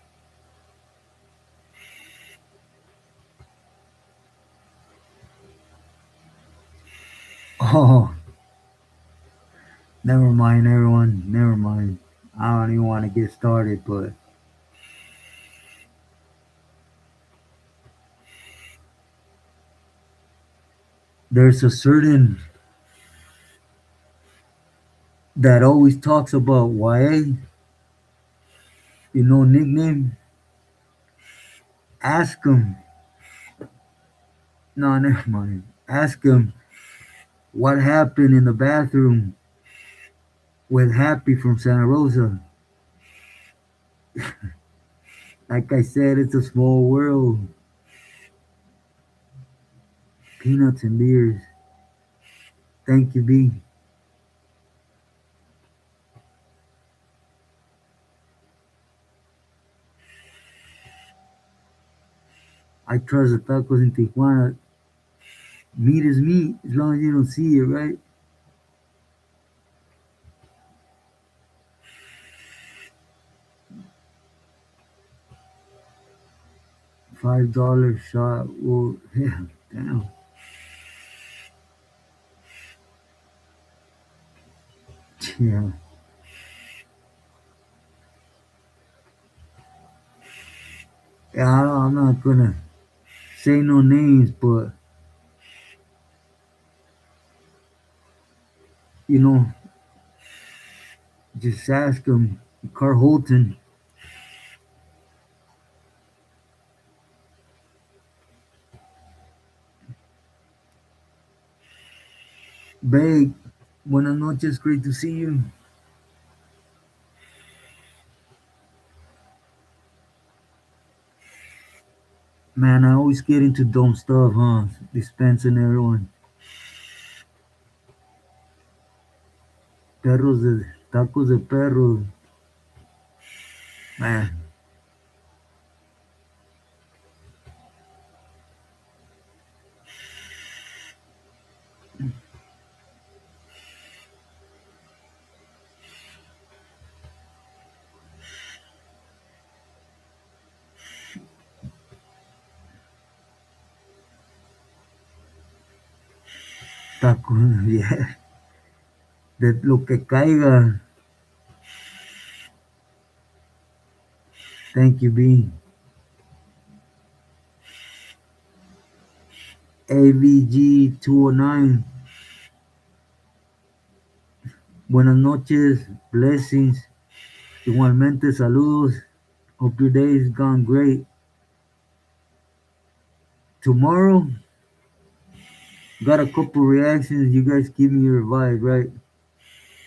Oh, never mind, everyone. Never mind. I don't even want to get started, but there's a certain that always talks about YA, nickname. Ask him. No, never mind. Ask him What happened in the bathroom with Happy from Santa Rosa? Like I said, it's a small world. Peanuts and beers. Thank you, B. I trust the tacos in Tijuana. Meat is meat as long as you don't see it, right? $5 shot. Well, yeah, damn. Yeah. Yeah, I'm not gonna say no names, but you know, just ask him. Carl Holton, Big. Buenas noches, great to see you. Man, I always get into dumb stuff, huh? Dispensing everyone. Perros de tacos de perros. Man, tacos, yeah. De lo que caiga. Thank you, B. AVG 209. Buenas noches, blessings. Igualmente, saludos. Hope your day has gone great. Tomorrow, got a couple reactions. You guys give me your vibe, right?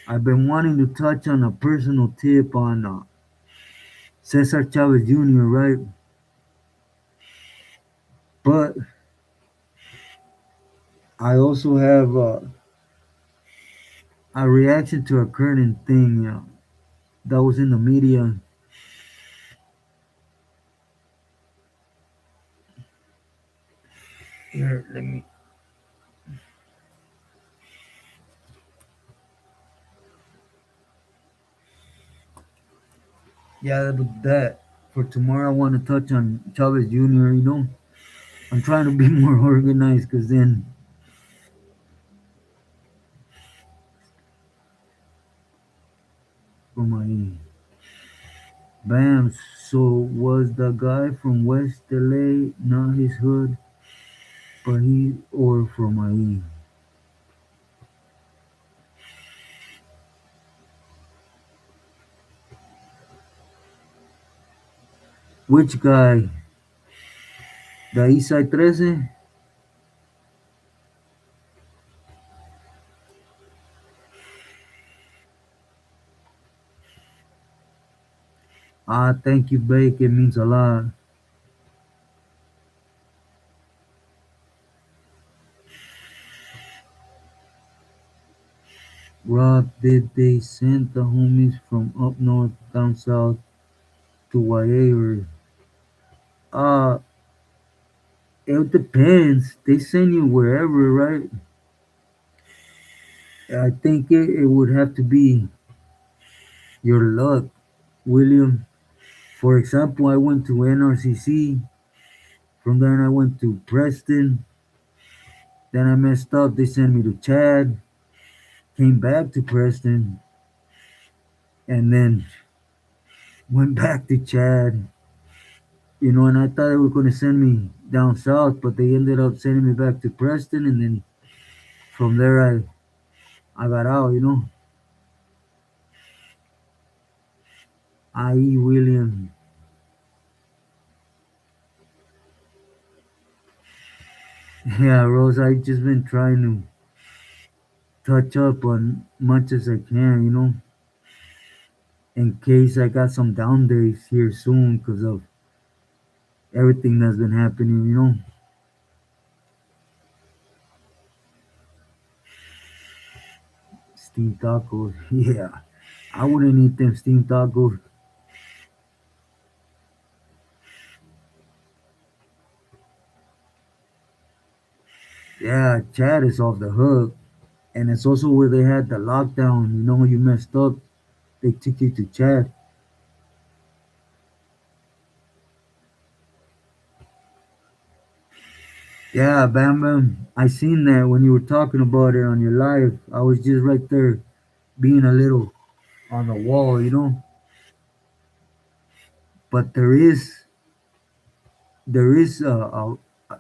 I've been wanting to touch on a personal tip on Cesar Chavez Jr., right? But I also have a reaction to a current thing that was in the media. Here, let me. Yeah, but that for tomorrow, I want to touch on Chavez Jr. You know, I'm trying to be more organized because then for my bam. So was the guy from West LA not his hood, but he or from IE? Which guy? The Eastside 13? Ah, thank you, Bake. It means a lot. Rob, did they send the homies from up north down south to YA or uh it depends. They send you wherever, right? I think it would have to be your luck, William. For example, I went to NRCC. From there, I went to Preston. Then I messed up. They sent me to Chad. Came back to Preston, and then went back to Chad. You know, and I thought they were going to send me down south, but they ended up sending me back to Preston, and then from there I got out. You know, I.E. William. Yeah, Rose. I just been trying to touch up on much as I can, in case I got some down days here soon because of everything that's been happening. Steamed tacos, yeah. I wouldn't eat them steamed tacos. Yeah, Chad is off the hook. And it's also where they had the lockdown. You messed up. They took you to Chad. Yeah, Bam Bam. I seen that when you were talking about it on your live. I was just right there being a little on the wall. But there is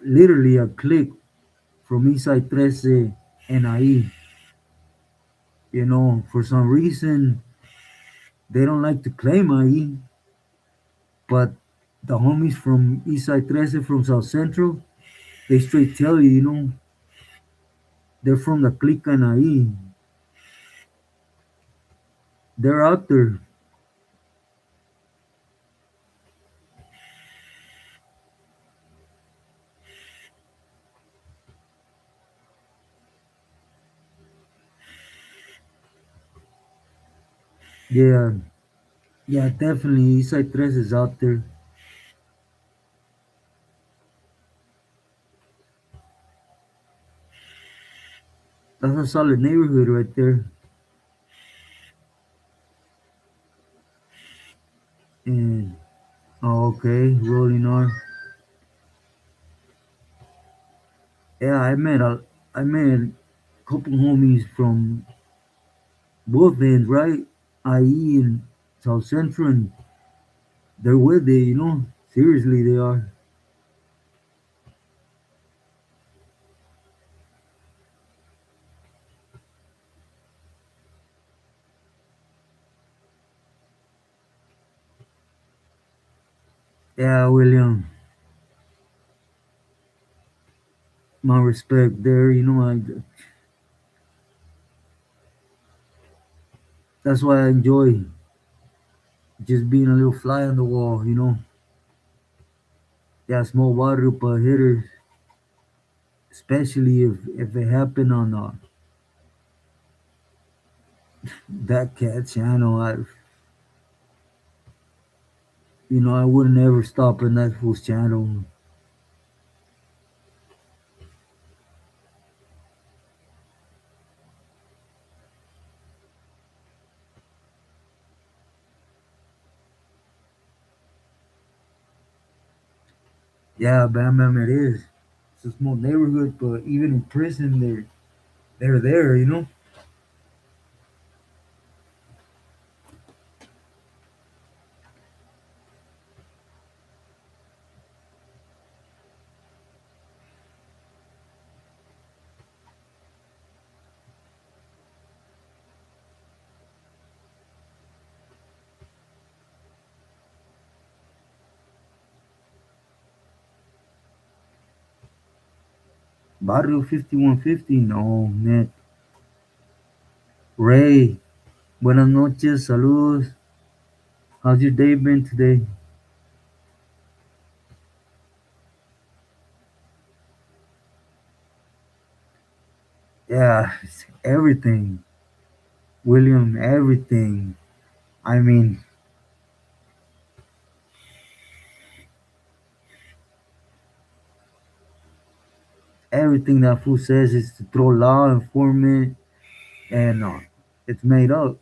literally a click from Isai 13 and Ahí. For some reason, they don't like to claim Ahí, but the homies from Isai 13 from South Central, they straight tell you, they're from the clique and Ahí. They're out there. Yeah, yeah, definitely. Isai 13 is out there. That's a solid neighborhood right there. And oh, okay, Rolling R. Yeah, I met a couple homies from both ends, right? IE and South Central, and they're with it. Seriously, they are. Yeah, William, my respect there. That's why I enjoy just being a little fly on the wall. Yeah, small water but hitters, especially if it happened on that cat channel. I wouldn't ever stop in that fool's channel. Yeah, Bam Bam, it is. It's a small neighborhood, but even in prison, they're there. Barrio 5150, no, man. Ray, buenas noches, saludos. How's your day been today? Yeah, it's everything. William, everything. I mean, everything that fool says is to throw law enforcement, and it's made up.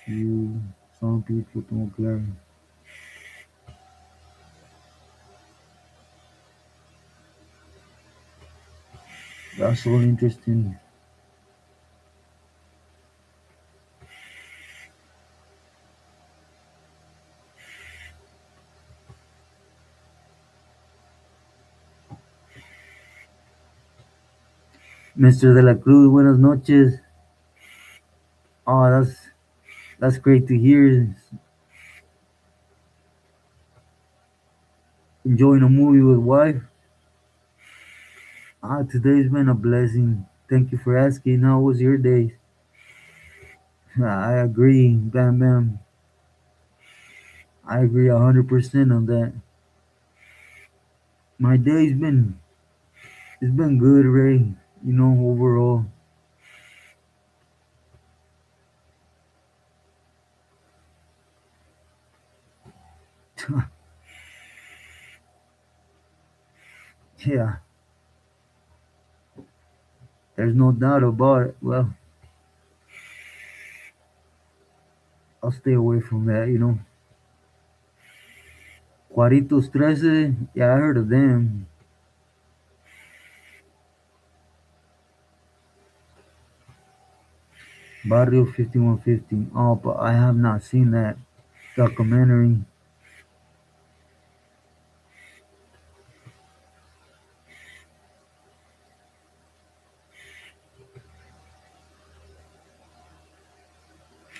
You, some people don't care. That's so interesting. Mr. De La Cruz, buenas noches. Oh, that's great to hear. Enjoying a movie with wife. Today's been a blessing. Thank you for asking. How was your day? I agree, Bam Bam. I agree 100% on that. My day's been it's been good, Ray. You know, overall. Yeah, there's no doubt about it. Well, I'll stay away from that. You know, Cuaritos 13. Yeah, I heard of them. Barrio 5150. Oh, but I have not seen that documentary.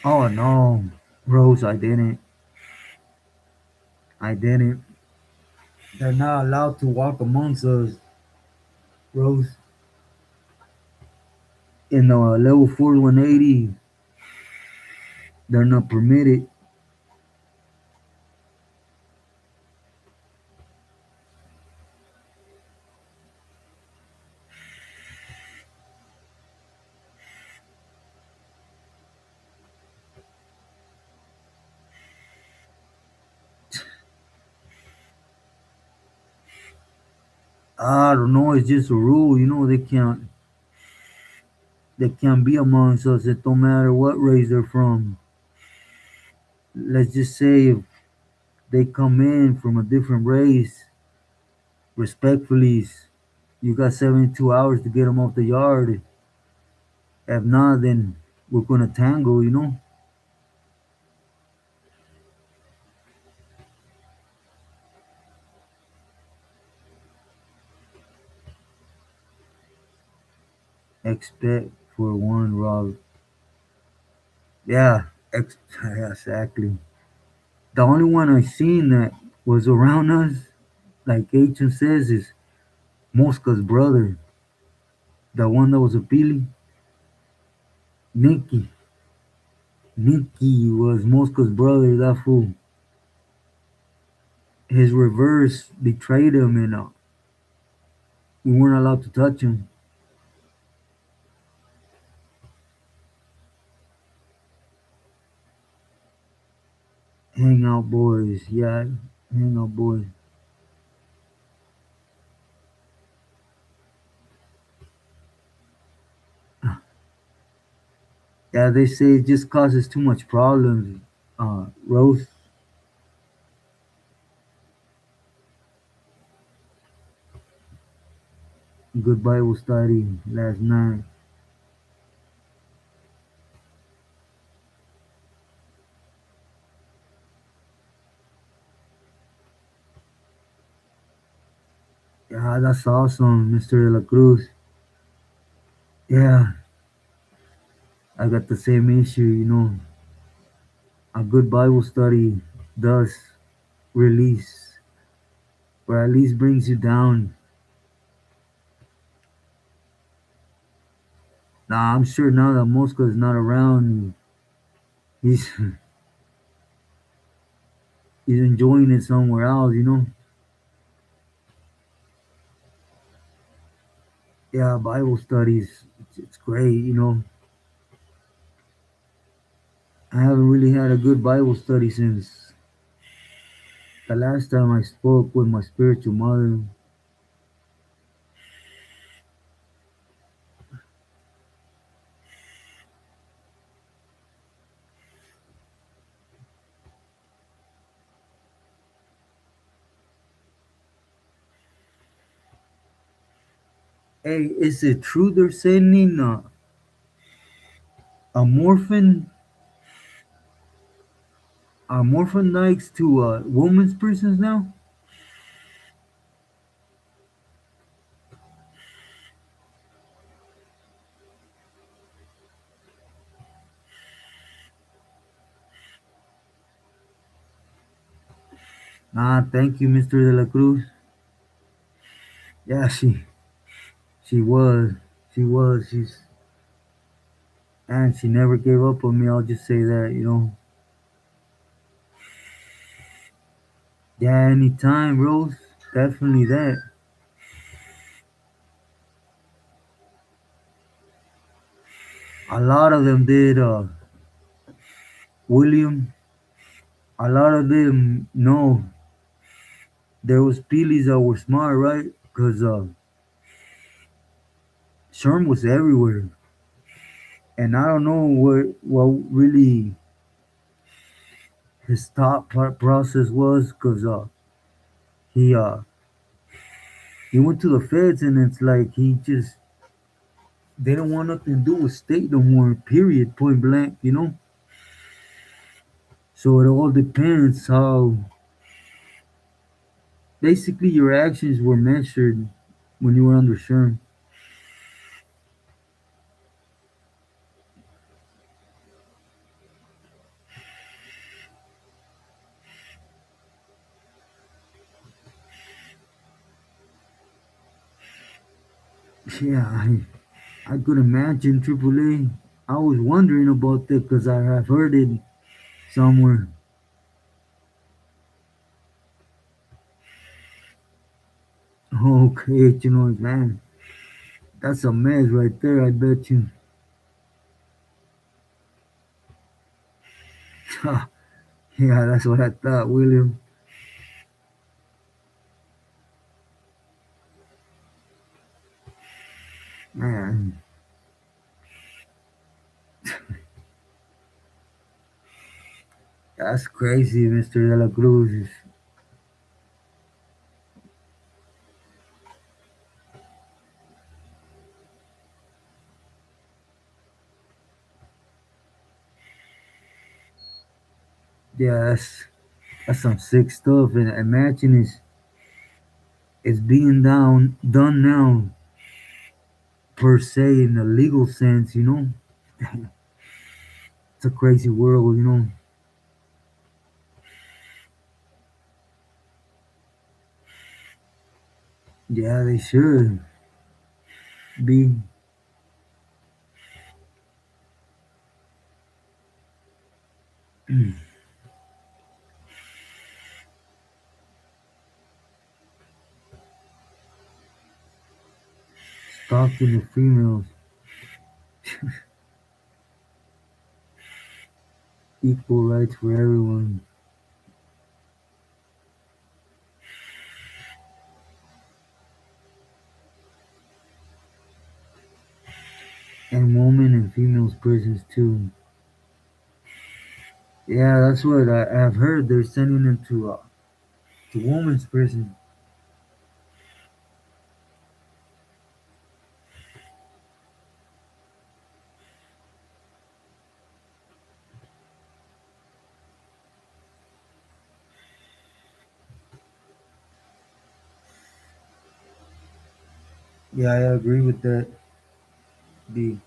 Oh no, Rose, I didn't. I didn't. They're not allowed to walk amongst us, Rose. In the level 4180, they're not permitted. I don't know. It's just a rule. You know, they can't be amongst us. It don't matter what race they're from. Let's just say if they come in from a different race, respectfully, you got 72 hours to get them off the yard. If not, then we're gonna tangle. You know, expect for one rob. Yeah, yeah, exactly. The only one I seen that was around us, like Agent says, is Mosca's brother. The one that was appealing. Nicky. Nicky was Mosca's brother, that fool. His reverse betrayed him and we weren't allowed to touch him. Hangout boys, yeah, hangout boys. Yeah, they say it just causes too much problems. Rose, good Bible study last night. Yeah, that's awesome, Mr. De La Cruz. Yeah, I got the same issue, you know. A good Bible study does release, or at least brings you down. Nah, I'm sure now that Mosca is not around, he's he's enjoying it somewhere else, you know. Yeah, Bible studies, it's great, you know. I haven't really had a good Bible study since the last time I spoke with my spiritual mother. Hey, is it true they're sending a morphin morphin nikes to women's prisons now? Ah, thank you, Mr. De La Cruz. Yeah, she was. She was. And she never gave up on me. I'll just say that. Yeah, anytime, Rose. Definitely that. A lot of them did. William, a lot of them, no. There was Peelies that were smart, right? Because Sherm was everywhere. And I don't know what really his process was, because he uh, he went to the feds, and it's like he just, they don't want nothing to do with state no more, period, point blank. So it all depends how basically your actions were measured when you were under Sherm. Yeah, I could imagine AAA. I was wondering about that because I have heard it somewhere. Okay, man, that's a mess right there, I bet you. Yeah, that's what I thought, William. Man, that's crazy, Mr. De La Cruz. Yeah, that's some sick stuff. And imagine it's being done now, per se, in a legal sense. It's a crazy world. Yeah, they should be stalking the females. Equal rights for everyone. And women and females prisons too. Yeah, that's what I've heard. They're sending them to women's prison. Yeah, I agree with that. B.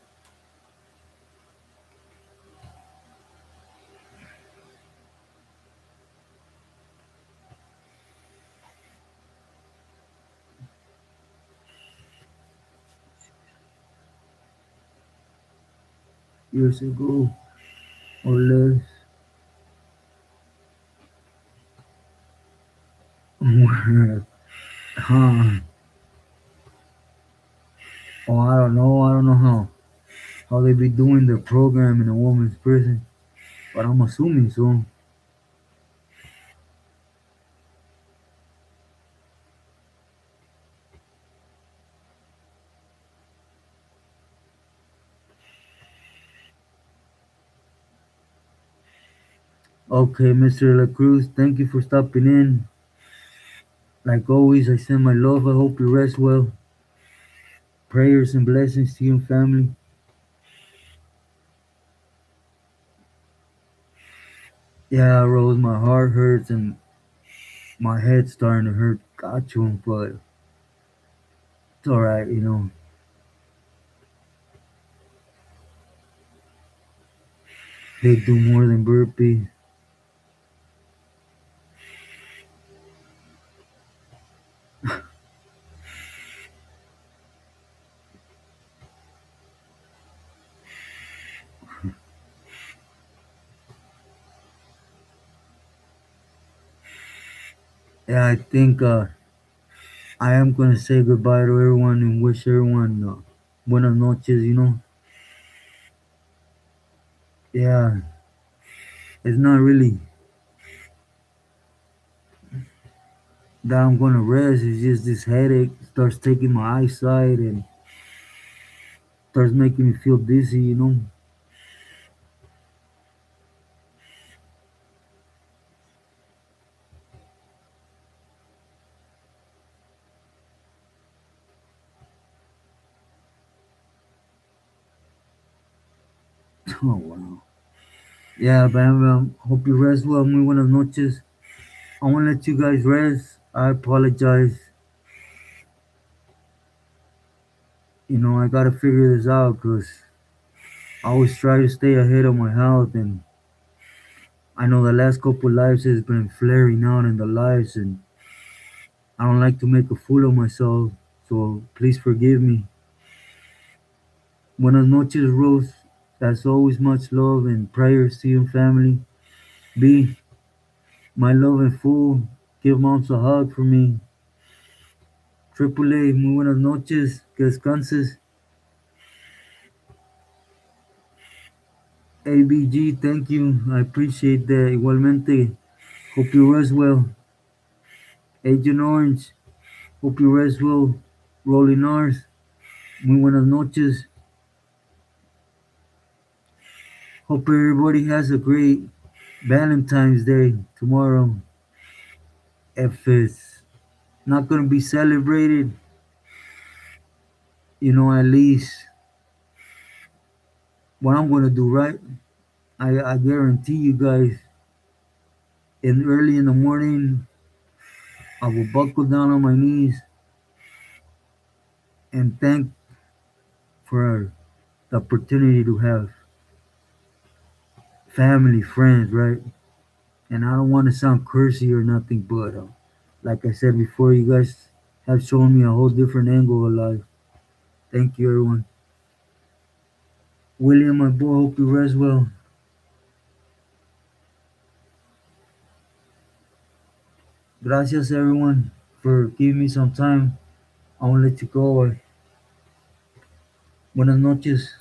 Years ago or less. Huh. Oh, I don't know. I don't know how they be doing their program in a woman's prison, but I'm assuming so. Okay, Mr. La Cruz, thank you for stopping in. Like always, I send my love. I hope you rest well. Prayers and blessings to you and family. Yeah, Rose, my heart hurts and my head's starting to hurt. Got you, but it's alright. They do more than burpees. Yeah, I think I am gonna say goodbye to everyone and wish everyone buenas noches. Yeah, it's not really that I'm gonna rest. It's just this headache starts taking my eyesight and starts making me feel dizzy. Oh wow. Yeah, Bam Bam. Hope you rest well. Muy buenas noches. I wanna let you guys rest. I apologize. I gotta figure this out because I always try to stay ahead of my health, and I know the last couple lives has been flaring out in the lives, and I don't like to make a fool of myself, so please forgive me. Buenas noches, Rose. As always, much love and prayers to you and family. B, my love and fool. Give moms a hug for me. Triple A, muy buenas noches. Que descanses. ABG, thank you. I appreciate that. Igualmente, hope you rest well. Agent Orange, hope you rest well. Rolling R's, muy buenas noches. Hope everybody has a great Valentine's Day tomorrow. If it's not going to be celebrated, at least what I'm going to do, right? I guarantee you guys, in early in the morning, I will buckle down on my knees and thank for the opportunity to have family, friends, right? And I don't want to sound cursy or nothing, but like I said before, you guys have shown me a whole different angle of life. Thank you, everyone. William, my boy, hope you rest well. Gracias, everyone, for giving me some time. I want to let you go. Buenas noches.